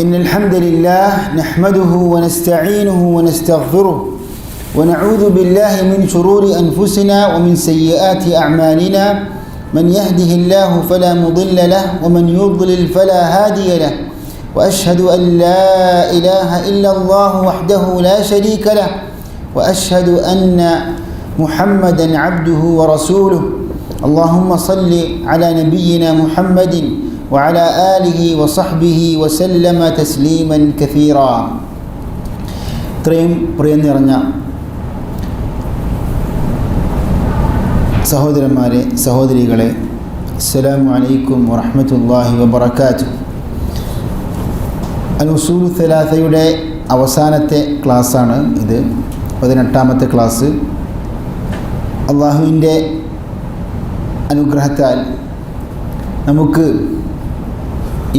إن الحمد لله نحمده ونستعينه ونستغفره ونعوذ بالله من شرور أنفسنا ومن سيئات أعمالنا من يهده الله فلا مضل له ومن يضلل فلا هادي له وأشهد أن لا إله إلا الله وحده لا شريك له وأشهد أن محمدا عبده ورسوله اللهم صل على نبينا محمد وعلى آله وصحبه وسلم تسليما كثيرا. ഇത്രയും പ്രിയം നിറഞ്ഞ സഹോദരന്മാരെ, സഹോദരികളെ, അസ്സലാമു അലൈക്കും വറഹ്മത്തുള്ളാഹി വബറകാതുഹു. അൽ-ഉസൂലു സലാസയുടെ അവസാനത്തെ ക്ലാസ്സാണ് ഇത്, 18ാമത്തെ ക്ലാസ്. അള്ളാഹുവിൻ്റെ അനുഗ്രഹത്താൽ നമുക്ക്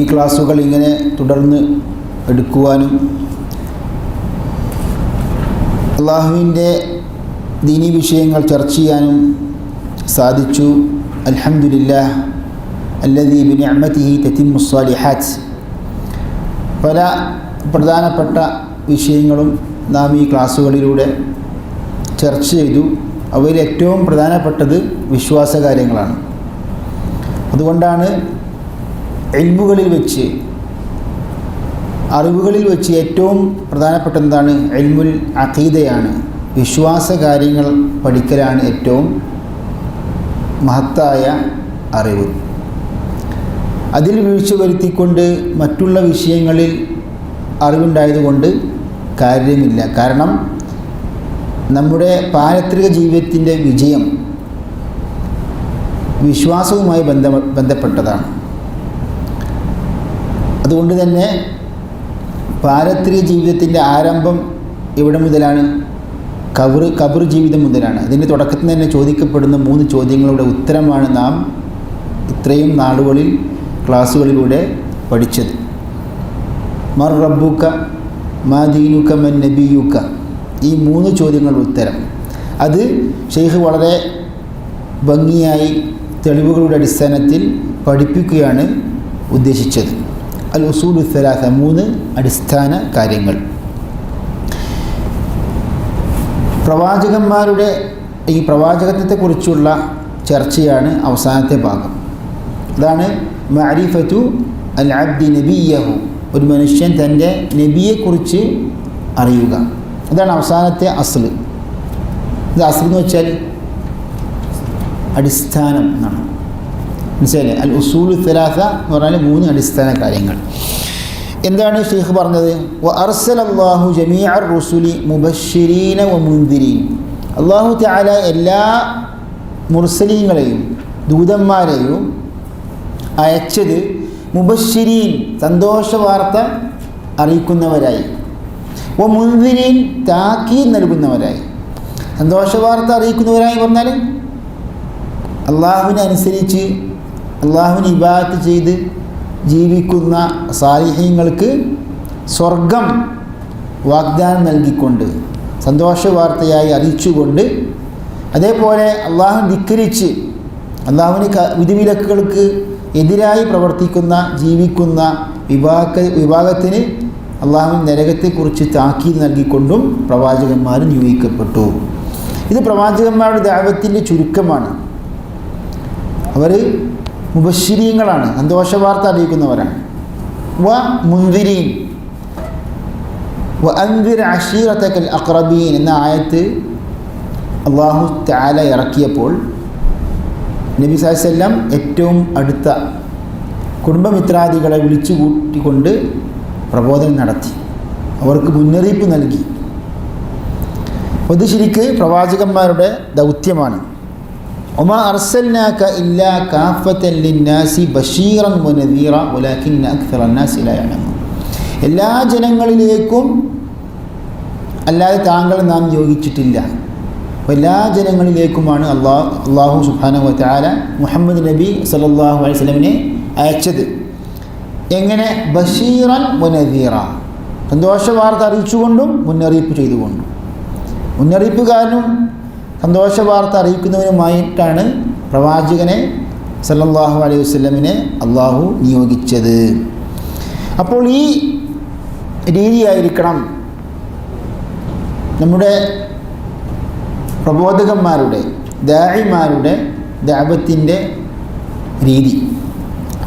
ഈ ക്ലാസ്സുകൾ ഇങ്ങനെ തുടർന്ന് എടുക്കുവാനും അള്ളാഹുവിൻ്റെ ദീനി വിഷയങ്ങൾ ചർച്ച ചെയ്യാനും സാധിച്ചു. അൽഹംദുലില്ലാഹ് അല്ലദീ ബിനിഅമതിഹി തതിമ്മുസ് സ്വാലിഹാത്ത്. പല പ്രധാനപ്പെട്ട വിഷയങ്ങളും നാം ഈ ക്ലാസ്സുകളിലൂടെ ചർച്ച ചെയ്തു. അവയിൽ ഏറ്റവും പ്രധാനപ്പെട്ടത് വിശ്വാസകാര്യങ്ങളാണ്. അതുകൊണ്ടാണ് ഇൽമുകളിൽ വെച്ച്, അറിവുകളിൽ വെച്ച് ഏറ്റവും പ്രധാനപ്പെട്ട എന്താണ്? ഇൽമുൽ അഖീദയാണ്. വിശ്വാസ കാര്യങ്ങൾ പഠിക്കലാണ് ഏറ്റവും മഹത്തായ അറിവ്. അതിൽ വീഴ്ച വരുത്തിക്കൊണ്ട് മറ്റുള്ള വിഷയങ്ങളിൽ അറിവുണ്ടായതുകൊണ്ട് കാര്യമില്ല. കാരണം നമ്മുടെ പാരത്രിക ജീവിതത്തിൻ്റെ വിജയം വിശ്വാസവുമായി ബന്ധപ്പെട്ടതാണ്. അതുകൊണ്ട് തന്നെ പാരത്രിക ജീവിതത്തിൻ്റെ ആരംഭം എവിടെ മുതലാണ്? ഖബർ ജീവിതം മുതലാണ്. അതിൻ്റെ തുടക്കത്തിൽ തന്നെ ചോദിക്കപ്പെടുന്ന 3 ചോദ്യങ്ങളുടെ ഉത്തരമാണ് നാം ഇത്രയും നാളുകളിൽ ക്ലാസ്സുകളിലൂടെ പഠിച്ചത്. മർ റബ്ബുക, മാ ദീനുക, മൻ നബിയുക. ഈ 3 ചോദ്യങ്ങളുടെ ഉത്തരം അത് ഷെയ്ഖ് വളരെ ഭംഗിയായി തെളിവുകളുടെ അടിസ്ഥാനത്തിൽ പഠിപ്പിക്കുകയാണ് ഉദ്ദേശിച്ചത്. അൽ ഉസൂലു സലാസ, 3 അടിസ്ഥാന കാര്യങ്ങൾ. പ്രവാചകന്മാരുടെ ഈ പ്രവാചകത്വത്തെക്കുറിച്ചുള്ള ചർച്ചയാണ് അവസാനത്തെ ഭാഗം. അതാണ് മഅരിഫത്തു അൽ അബ്ദി നബിയഹു. ഒരു മനുഷ്യൻ തൻ്റെ നബിയെക്കുറിച്ച് അറിയുക. അതാണ് അവസാനത്തെ അസ്ല്. ഇത് അസ്ല് എന്ന് വെച്ചാൽ അടിസ്ഥാനം എന്നാണ്. മനസ്സിലായില്ലേ? അൽ ഉസൂലു സലാസ എന്ന് പറഞ്ഞാൽ 3 അടിസ്ഥാന കാര്യങ്ങൾ. എന്താണ് ഷെയ്ഖ് പറഞ്ഞത്? വ അർസലല്ലാഹു ജമീഅർ റുസുലി മുബശ്ശിരീന വ മുൻദിരീൻ. അല്ലാഹു തആല എല്ലാ മുർസലീങ്ങളെയും ദൂതന്മാരെയും അയച്ചത് മുബശ്ശിരീൻ, സന്തോഷവാർത്ത അറിയിക്കുന്നവരായി, വ മുൻദിരീൻ, താക്കീത് നൽകുന്നവരായി. സന്തോഷവാർത്ത അറിയിക്കുന്നവരായി പറഞ്ഞാൽ അള്ളാഹുവിനെ അനുസരിച്ച് അള്ളാഹുവിനെ ഇബാദത്ത് ചെയ്ത് ജീവിക്കുന്ന സാലിഹീങ്ങൾക്ക് സ്വർഗം വാഗ്ദാനം നൽകിക്കൊണ്ട് സന്തോഷവാർത്തയായി അറിയിച്ചുകൊണ്ട്, അതേപോലെ അള്ളാഹുവിനെ ധിക്കരിച്ച് അള്ളാഹുവിന് വിധിവിലക്കുകൾക്ക് എതിരായി പ്രവർത്തിക്കുന്ന ജീവിക്കുന്ന വിഭാഗത്തിന് അള്ളാഹുവിൻ നരകത്തെക്കുറിച്ച് താക്കീത് നൽകിക്കൊണ്ടും പ്രവാചകന്മാർ നിയോഗിക്കപ്പെട്ടു. ഇത് പ്രവാചകന്മാരുടെ ദഅവത്തിൻ്റെ ചുരുക്കമാണ്. അവർ മുബശ്ശിരീങ്ങളാണ്, സന്തോഷവാർത്ത അറിയിക്കുന്നവരാണ്. വ മുൻദിരീൻ വ അൻദിർ അശീറതകൽ അഖ്റബീൻ എന്ന ആയത്ത് അല്ലാഹു തആല ഇറക്കിയപ്പോൾ നബി സല്ലല്ലാഹു അലൈഹി വസല്ലം ഏറ്റവും അടുത്ത കുടുംബമിത്രാദികളെ വിളിച്ചു കൂട്ടിക്കൊണ്ട് പ്രബോധനം നടത്തി, അവർക്ക് മുന്നറിയിപ്പ് നൽകി. അത് ശരിക്ക് പ്രവാചകന്മാരുടെ ദൗത്യമാണ്. ഒമാ അർസൽനാക ഇല്ലാ കാഫത്തൻ ലിന്നാസി ബശീറൻ വനദീറ വലാകിന്ന അക്സറന്നാസി ലാ യഅലമൂൻ. എല്ലാ ജനങ്ങളിലേക്കും അല്ലാതെ താങ്കൾ നാം നിയോഗിച്ചിട്ടില്ല. എല്ലാ ജനങ്ങളിലേക്കുമാണ് അല്ലാഹു സുബ്ഹാനഹു വ തആല മുഹമ്മദ് നബി സല്ലല്ലാഹു അലൈഹി വസല്ലമിനെ അയച്ചത്. എങ്ങനെ? ബശീറൻ വനദീറ, സന്തോഷവാർത്ത അറിയിച്ചുകൊണ്ടും മുന്നറിയിപ്പ് ചെയ്തുകൊണ്ടും. മുന്നറിയിപ്പുകാരനും സന്തോഷവാർത്ത അറിയിക്കുന്നവനുമായിട്ടാണ് പ്രവാചകനെ സല്ലല്ലാഹു അലൈഹി വസല്ലമിനെ അള്ളാഹു നിയോഗിച്ചത്. അപ്പോൾ ഈ രീതിയായിരിക്കണം നമ്മുടെ പ്രബോധകന്മാരുടെ ദാഇമാരുടെ ദഅവത്തിൻ്റെ രീതി.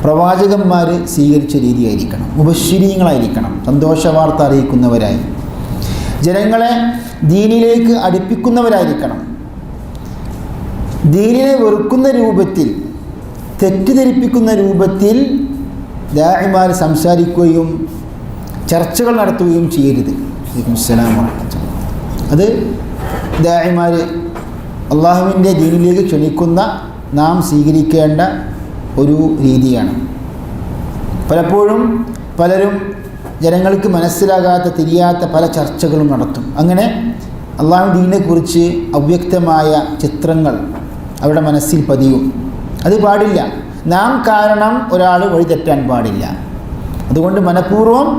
പ്രവാചകന്മാർ സ്വീകരിച്ച രീതിയായിരിക്കണം. മുബശ്ശിരീങ്ങളായിരിക്കണം, സന്തോഷവാർത്ത അറിയിക്കുന്നവരായി, ജനങ്ങളെ ദീനിലേക്ക് അടുപ്പിക്കുന്നവരായിരിക്കണം. ദീനിനെ വെറുക്കുന്ന രൂപത്തിൽ, തെറ്റിദ്ധരിപ്പിക്കുന്ന രൂപത്തിൽ ദാഇമാർ സംസാരിക്കുകയും ചർച്ചകൾ നടത്തുകയും ചെയ്യരുത്. അത് ദാഇമാർ അള്ളാഹുവിൻ്റെ ദീനിലേക്ക് ക്ഷണിക്കുന്ന നാം സ്വീകരിക്കേണ്ട ഒരു രീതിയാണ്. പലപ്പോഴും പലരും ജനങ്ങൾക്ക് മനസ്സിലാകാത്ത തിരിയാത്ത പല ചർച്ചകളും നടത്തും. അങ്ങനെ അള്ളാഹു ദീനിനെക്കുറിച്ച് അവ്യക്തമായ ചിത്രങ്ങൾ അവരുടെ മനസ്സിൽ പതിയും. അത് പാടില്ല. നാം കാരണം ഒരാൾ വഴി തെറ്റാൻ പാടില്ല. അതുകൊണ്ട് മനഃപൂർവ്വം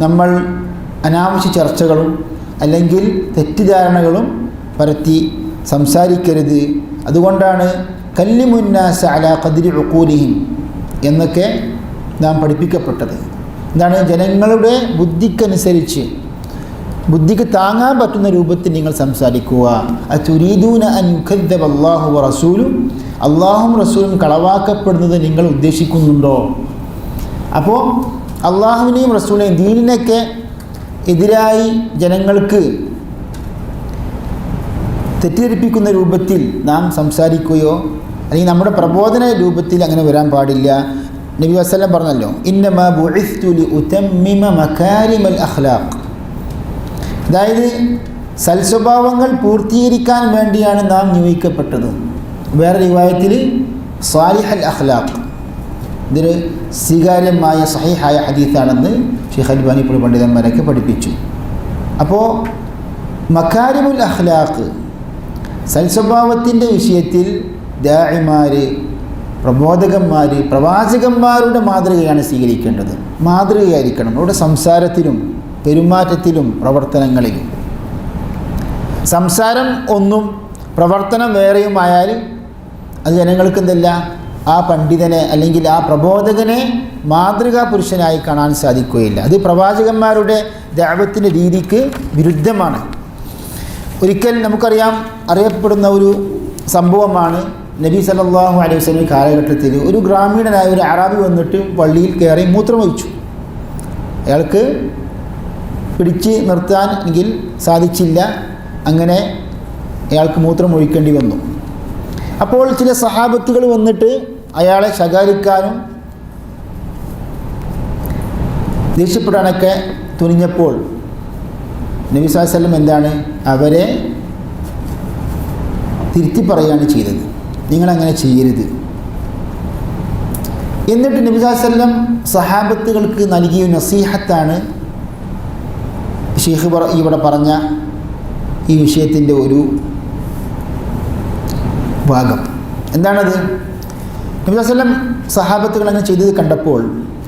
നമ്മൾ അനാവശ്യ ചർച്ചകളും അല്ലെങ്കിൽ തെറ്റിദ്ധാരണകളും പരത്തി സംസാരിക്കരുത്. അതുകൊണ്ടാണ് കല്ലിമുന്നാസ അലാ ഖദ്രി ഉഖൂലിഹിം എന്നൊക്കെ നാം പഠിപ്പിക്കപ്പെട്ടത്. എന്താണ്? ജനങ്ങളുടെ ബുദ്ധിക്കനുസരിച്ച്, ബുദ്ധിക്ക് താങ്ങാൻ പറ്റുന്ന രൂപത്തിൽ നിങ്ങൾ സംസാരിക്കുക. അതുരീദൂന അൻ യുകദ്ദബ അല്ലാഹു വറസൂലും, അള്ളാഹും റസൂലും കളവാക്കപ്പെടുന്നത് നിങ്ങൾ ഉദ്ദേശിക്കുന്നുണ്ടോ? അപ്പോൾ അള്ളാഹുവിനെയും റസൂലിനെയും ദീനിനൊക്കെ എതിരായി ജനങ്ങൾക്ക് തെറ്റിദ്ധരിപ്പിക്കുന്ന രൂപത്തിൽ നാം സംസാരിക്കുകയോ അല്ലെങ്കിൽ നമ്മുടെ പ്രബോധന രൂപത്തിൽ അങ്ങനെ വരാൻ പാടില്ല. നബി വസല്ലം പറഞ്ഞല്ലോ, ഇന്നമാ ബുഇസ്തു ലിഉതമ്മിമ മകാരിമൽ അഖ്ലാഖ്. അതായത് സൽസ്വഭാവങ്ങൾ പൂർത്തീകരിക്കാൻ വേണ്ടിയാണ് നാം നിയോഗിക്കപ്പെട്ടത്. വേറെ റിവായത്തിൽ സാലിഹൽ അഖ്ലാഖ്. ഇതൊരു സ്വീകാര്യമായ സഹീഹായ ഹദീസാണെന്ന് ഷെയ്ഖ് അൽബാനി ഇപ്പോൾ പണ്ഡിതന്മാരൊക്കെ പഠിപ്പിച്ചു. അപ്പോൾ മകാരിമുൽ അഖ്ലാഖ്, സൽസ്വഭാവത്തിൻ്റെ വിഷയത്തിൽ ദാഇമാർ, പ്രബോധകന്മാർ, പ്രവാചകന്മാരുടെ മാതൃകയാണ് സ്വീകരിക്കേണ്ടത്. മാതൃകയായിരിക്കണം അവരുടെ സംസാരത്തിലും പെരുമാറ്റത്തിലും പ്രവർത്തനങ്ങളിലും. സംസാരം ഒന്നും പ്രവർത്തനം വേറെയുമായാൽ അത് ജനങ്ങൾക്ക് എന്തല്ല, ആ പണ്ഡിതനെ അല്ലെങ്കിൽ ആ പ്രബോധകനെ മാതൃകാ പുരുഷനായി കാണാൻ സാധിക്കുകയില്ല. അത് പ്രവാചകന്മാരുടെ ദഅവത്തിൻ്റെ രീതിക്ക് വിരുദ്ധമാണ്. ഒരിക്കൽ നമുക്കറിയാം, അറിയപ്പെടുന്ന ഒരു സംഭവമാണ് നബി സല്ലല്ലാഹു അലൈഹി വസല്ലം കാലഘട്ടത്തിൽ ഒരു ഗ്രാമീണനായ ഒരു അറാബി വന്നിട്ട് പള്ളിയിൽ കയറി മൂത്രമൊഴിച്ചു. അയാൾക്ക് പിടിച്ച് നിർത്താൻ എങ്കിൽ സാധിച്ചില്ല. അങ്ങനെ അയാൾക്ക് മൂത്രമൊഴിക്കേണ്ടി വന്നു. അപ്പോൾ ചില സഹാബത്തുകൾ വന്നിട്ട് അയാളെ ശകാരിക്കാനും ദേഷ്യപ്പെടാനൊക്കെ തുനിഞ്ഞപ്പോൾ നബി സല്ലല്ലാഹു അലൈഹി വസല്ലം എന്താണ്, അവരെ തിരുത്തി പറയുകയാണ് ചെയ്തത്. നിങ്ങളങ്ങനെ ചെയ്യരുത്. എന്നിട്ട് നബി സല്ലല്ലാഹു അലൈഹി വസല്ലം സഹാബത്തുകൾക്ക് നൽകിയ നസീഹത്താണ് ഷെയ്ഖ് ഇവിടെ പറഞ്ഞ ഈ വിഷയത്തിൻ്റെ ഒരു ഭാഗം. എന്താണത്? നബി സല്ലല്ലാഹു അലൈഹി വസല്ലം സഹാബത്തുകൾ അങ്ങനെ ചെയ്തത് കണ്ടപ്പോൾ,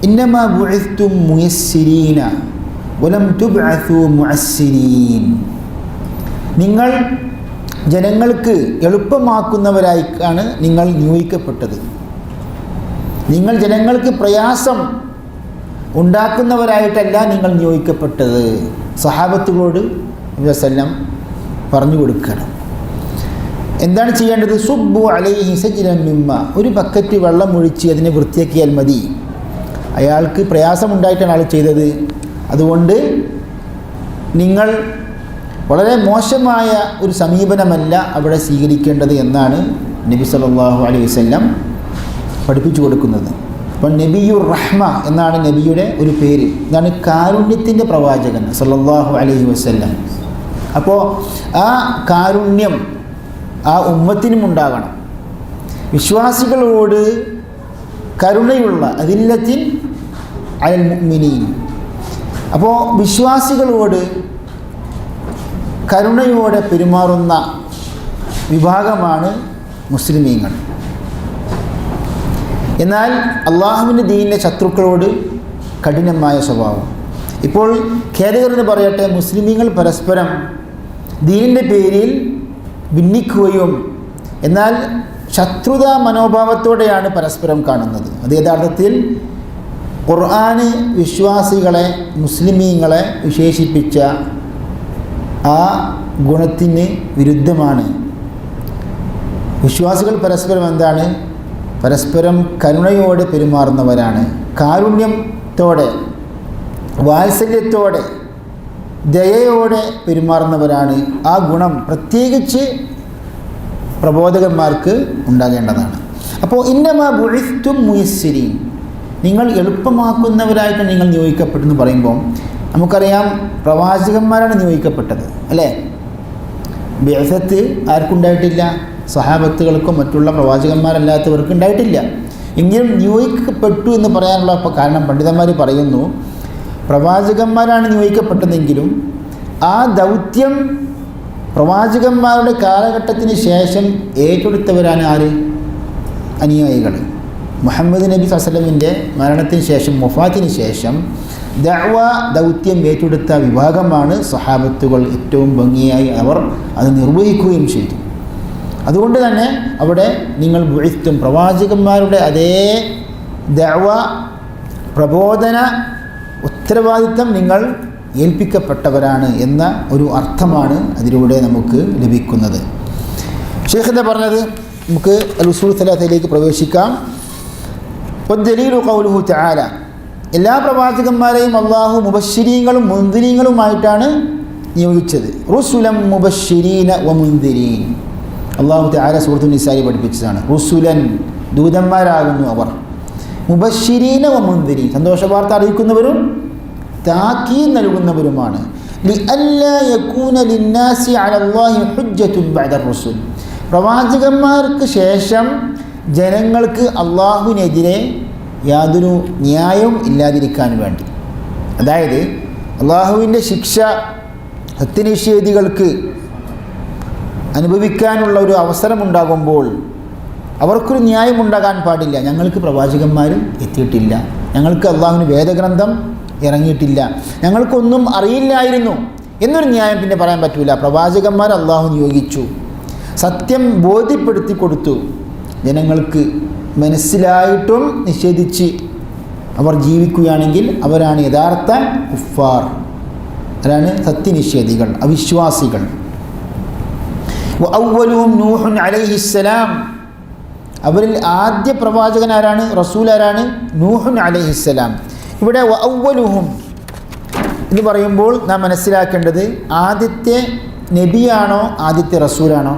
ഇന്നമാ ബുഇസ്തും മുയസ്സിരീന വലം തുബ്അസൂ മുഅസ്സിരീൻ, നിങ്ങൾ ജനങ്ങൾക്ക് എളുപ്പമാക്കുന്നവരായിക്കാണ് നിങ്ങൾ നിയോഗിക്കപ്പെട്ടത്. നിങ്ങൾ ജനങ്ങൾക്ക് പ്രയാസം ഉണ്ടാക്കുന്നവരായിട്ടല്ല നിങ്ങൾ നിയോഗിക്കപ്പെട്ടത്. സഹാബത്തുകളോട് നബി വസല്ലം പറഞ്ഞു കൊടുക്കണം. എന്താണ് ചെയ്യേണ്ടത്? സുബ്ബു അലൈഹി സജ്ലൻ മിമ്മ, ഒരു ബക്കറ്റ് വെള്ളം ഒഴിച്ച് അതിനെ വൃത്തിയാക്കിയാൽ മതി. അയാൾക്ക് പ്രയാസമുണ്ടായിട്ടാണ് ആൾ ചെയ്തത്. അതുകൊണ്ട് നിങ്ങൾ വളരെ മോശമായ ഒരു സമീപനമല്ല അവിടെ സ്വീകരിക്കേണ്ടത് എന്നാണ് നബി സല്ലല്ലാഹു അലൈഹി വസല്ലം പഠിപ്പിച്ചു കൊടുക്കുന്നത്. അപ്പോൾ നബിയുർ റഹ്മ എന്നാണ് നബിയുടെ ഒരു പേര്. ഇതാണ് കാരുണ്യത്തിൻ്റെ പ്രവാചകൻ സല്ലല്ലാഹു അലൈഹി വസല്ലം. അപ്പോൾ ആ കാരുണ്യം ആ ഉമ്മത്തിനും ഉണ്ടാകണം. വിശ്വാസികളോട് കരുണയുള്ള അതില്ലത്തിൻ അലൽ മുഅ്മിനീൻ. അപ്പോൾ വിശ്വാസികളോട് കരുണയോടെ പെരുമാറുന്ന വിഭാഗമാണ് മുസ്ലിമീങ്ങൾ. എന്നാൽ അള്ളാഹുവിൻ്റെ ദീനിലെ ശത്രുക്കളോട് കഠിനമായ സ്വഭാവം. ഇപ്പോൾ ഖേദകരെന്ന് പറയട്ടെ, മുസ്ലിമീങ്ങൾ പരസ്പരം ദീനിൻ്റെ പേരിൽ ഭിന്നിക്കുകയും എന്നാൽ ശത്രുതാ മനോഭാവത്തോടെയാണ് പരസ്പരം കാണുന്നത്. അത് യഥാർത്ഥത്തിൽ ഖുർആന് വിശ്വാസികളെ മുസ്ലിമീങ്ങളെ വിശേഷിപ്പിച്ച ആ ഗുണത്തിന് വിരുദ്ധമാണ്. വിശ്വാസികൾ പരസ്പരം എന്താണ്? പരസ്പരം കരുണയോടെ പെരുമാറുന്നവരാണ്, കാരുണ്യത്തോടെ വാത്സല്യത്തോടെ ദയയോടെ പെരുമാറുന്നവരാണ്. ആ ഗുണം പ്രത്യേകിച്ച് പ്രബോധകന്മാർക്ക് ഉണ്ടാകേണ്ടതാണ്. അപ്പോൾ ഇന്നമാ ബുഇസ്തും മുയസ്സിരീൻ, നിങ്ങൾ എളുപ്പമാക്കുന്നവരായിട്ട് നിങ്ങൾ നിയോഗിക്കപ്പെട്ടെന്ന് പറയുമ്പോൾ നമുക്കറിയാം പ്രവാചകന്മാരാണ് നിയോഗിക്കപ്പെട്ടത് അല്ലേ? ബിഅസത്ത് ആർക്കുണ്ടായിട്ടില്ല? സഹാബത്തുകൾക്കോ മറ്റുള്ള പ്രവാചകന്മാരല്ലാത്തവർക്ക് ഉണ്ടായിട്ടില്ല. എങ്കിലും നിയോഗിക്കപ്പെട്ടു എന്ന് പറയാനുള്ള കാരണം പണ്ഡിതന്മാർ പറയുന്നു, പ്രവാചകന്മാരാണ് നിയോഗിക്കപ്പെട്ടതെങ്കിലും ആ ദൗത്യം പ്രവാചകന്മാരുടെ കാലഘട്ടത്തിന് ശേഷം ഏറ്റെടുത്തവരാണ് ആര്? അനുയായികൾ. മുഹമ്മദ് നബി സ്വല്ലല്ലാഹു അലൈഹി വസല്ലമിൻ്റെ മരണത്തിന് ശേഷം, വഫാത്തിന് ശേഷം ദഅവ ദൗത്യം ഏറ്റെടുത്ത വിഭാഗമാണ് സഹാബത്തുകൾ. ഏറ്റവും ഭംഗിയായി അവർ അത് നിർവഹിക്കുകയും ചെയ്തു. അതുകൊണ്ട് തന്നെ അവിടെ നിങ്ങൾ ബുഇസ്തും, പ്രവാചകന്മാരുടെ അതേ ദഅവ പ്രബോധന ഉത്തരവാദിത്തം നിങ്ങൾ ഏൽപ്പിക്കപ്പെട്ടവരാണ് എന്ന ഒരു അർത്ഥമാണ് അതിലൂടെ നമുക്ക് ലഭിക്കുന്നത്. ഷെയ്ഖ് എന്താ പറഞ്ഞത്? നമുക്ക് അൽ-ഉസൂൽ സലാസയിലേക്ക് പ്രവേശിക്കാം. വദ്ദലീലു ഖൗലുഹു തആല, എല്ലാ പ്രവാചകന്മാരെയും അള്ളാഹു മുബശ്ശിരീങ്ങളും മുൻദിരീങ്ങളുമായിട്ടാണ് നിയോഗിച്ചത്. റുസുലൻ മുബശ്ശിരീന വ മുൻദിരീൻ, അള്ളാഹു തആല സൂറത്തുൻ നിസായിൽ പഠിപ്പിച്ചതാണ്. റുസുലൻ, ദൂതന്മാരാകുന്നു അവർ. മുബശ്ശിരീന വ മുൻദിരീൻ, സന്തോഷവാർത്ത അറിയിക്കുന്നവരും താക്കീത് നൽകുന്നവരുമാണ്. ലിഅല്ലാ യകൂന ലിന്നാസി അലല്ലാഹി ഹുജ്ജത്തുൻ ബഅദ റുസുൽ, പ്രവാചകന്മാർക്ക് ശേഷം ജനങ്ങൾക്ക് അള്ളാഹുവിനെതിരെ യാതൊരു ന്യായവും ഇല്ലാതിരിക്കാൻ വേണ്ടി. അതായത് അള്ളാഹുവിൻ്റെ ശിക്ഷ സത്യനിഷേധികൾക്ക് അനുഭവിക്കാനുള്ള ഒരു അവസരമുണ്ടാകുമ്പോൾ അവർക്കൊരു ന്യായമുണ്ടാകാൻ പാടില്ല. ഞങ്ങൾക്ക് പ്രവാചകന്മാർ എത്തിയിട്ടില്ല, ഞങ്ങൾക്ക് അള്ളാഹുവിന് വേദഗ്രന്ഥം ഇറങ്ങിയിട്ടില്ല, ഞങ്ങൾക്കൊന്നും അറിയില്ലായിരുന്നു എന്നൊരു ന്യായം പിന്നെ പറയാൻ പറ്റില്ല. പ്രവാചകന്മാർ അള്ളാഹു നിയോഗിച്ചു, സത്യം ബോധ്യപ്പെടുത്തി കൊടുത്തു. ജനങ്ങൾക്ക് മനസ്സിലായിട്ടും നിഷേധിച്ച് അവർ ജീവിക്കുകയാണെങ്കിൽ അവരാണ് യഥാർത്ഥ കുഫാർ, അവരാണ് സത്യനിഷേധികൾ, അവിശ്വാസികൾ. വഅവ്വലുഹും നൂഹുൻ അലൈഹിസ്സലാം, അവരിൽ ആദ്യ പ്രവാചകൻ ആരാണ്? റസൂൽ ആരാണ്? നൂഹുൻ അലൈഹിസ്സലാം. ഇവിടെ വഅവ്വലുഹും എന്ന് പറയുമ്പോൾ നാം മനസ്സിലാക്കേണ്ടത് ആദ്യത്തെ നബിയാണോ ആദ്യത്തെ റസൂലാണോ?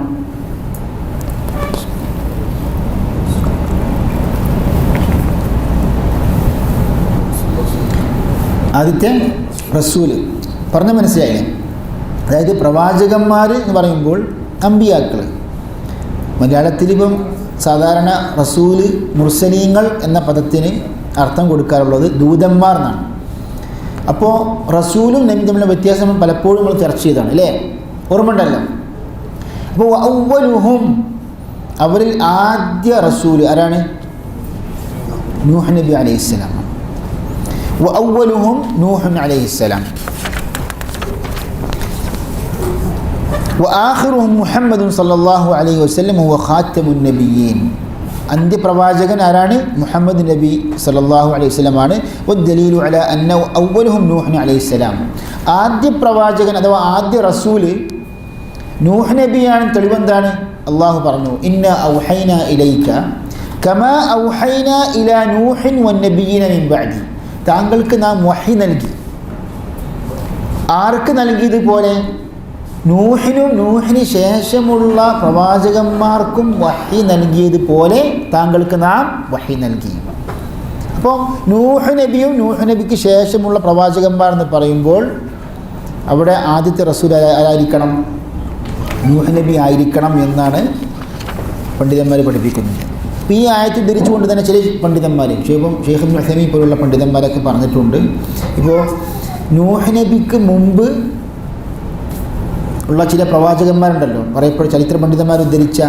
ആദ്യത്തെ റസൂൽ പറഞ്ഞ മനസ്സിലായില്ലേ? അതായത് പ്രവാചകന്മാർ എന്ന് പറയുമ്പോൾ അമ്പിയാക്കൾ, മലയാളത്തിലിപ്പം സാധാരണ റസൂല് മുർസലീങ്ങൾ എന്ന പദത്തിന് അർത്ഥം കൊടുക്കാറുള്ളത് ദൂതന്മാർ എന്നാണ്. അപ്പോൾ റസൂലും നബിയും തമ്മിലുള്ള വ്യത്യാസം പലപ്പോഴും നമ്മൾ ചർച്ച ചെയ്തതാണ് അല്ലേ? ഓർമ്മയുണ്ടല്ലോ. അപ്പോൾ അവ്വലുഹും, അവരിൽ ആദ്യ റസൂൽ ആരാണ്? നൂഹ് നബി അലൈഹിസ്സലാം. വഅവ്വലുഹും നൂഹുൻ അലൈഹിസ്സലാം. വആഖിറുഹും മുഹമ്മദുൻ സല്ലല്ലാഹു അലൈഹി വസല്ലം ഹുവ ഖാത്തമുൻ നബിയ്യീൻ. അന്ത്യപ്രവാചകൻ ആരാണ്? മുഹമ്മദ് നബി സല്ലല്ലാഹു അലൈഹി വസല്ലമാണ്. വദ്ദലീലു അലാ അന്ന അവ്വലുഹും നൂഹ് അലൈഹിസ്സലാം. ആദ്യ പ്രവാചകൻ അഥവാ ആദ്യ റസൂല് നൂഹ് നബിയാണ്. തെളിവെന്താണ്? അള്ളാഹു പറഞ്ഞു, ഇന്ന ഔഹൈന ഇലൈക കമാ ഔഹൈന ഇലാ നൂഹിൻ വന്നബിയ്യീന മിൻ ബഅദി. താങ്കൾക്ക് നാം വഹി നൽകി. ആർക്ക് നൽകിയതുപോലെ? നൂഹിനും നൂഹിന് ശേഷമുള്ള പ്രവാചകന്മാർക്കും വഹി നൽകിയതുപോലെ താങ്കൾക്ക് നാം വഹി നൽകി. അപ്പോൾ നൂഹ് നബിയും നൂഹ് നബിക്ക് ശേഷമുള്ള പ്രവാചകന്മാർ എന്ന് പറയുമ്പോൾ അവിടെ ആദ്യത്തെ റസൂൽ ആരായിരിക്കണം? നൂഹ് നബി ആയിരിക്കണം എന്നാണ് പണ്ഡിതന്മാർ പഠിപ്പിക്കുന്നത്. അപ്പോൾ ഈ ആയത്ത് ധരിച്ചുകൊണ്ട് തന്നെ ചില പണ്ഡിതന്മാർ, ഷെയ്ഖ് ഇബ്നു ഉസൈമീൻ പോലുള്ള പണ്ഡിതന്മാരൊക്കെ പറഞ്ഞിട്ടുണ്ട്. ഇപ്പോൾ നൂഹ് നബിക്ക് മുമ്പ് ഉള്ള ചില പ്രവാചകന്മാരുണ്ടല്ലോ, പറയപ്പോൾ ചരിത്ര പണ്ഡിതന്മാർ ഉദ്ധരിച്ച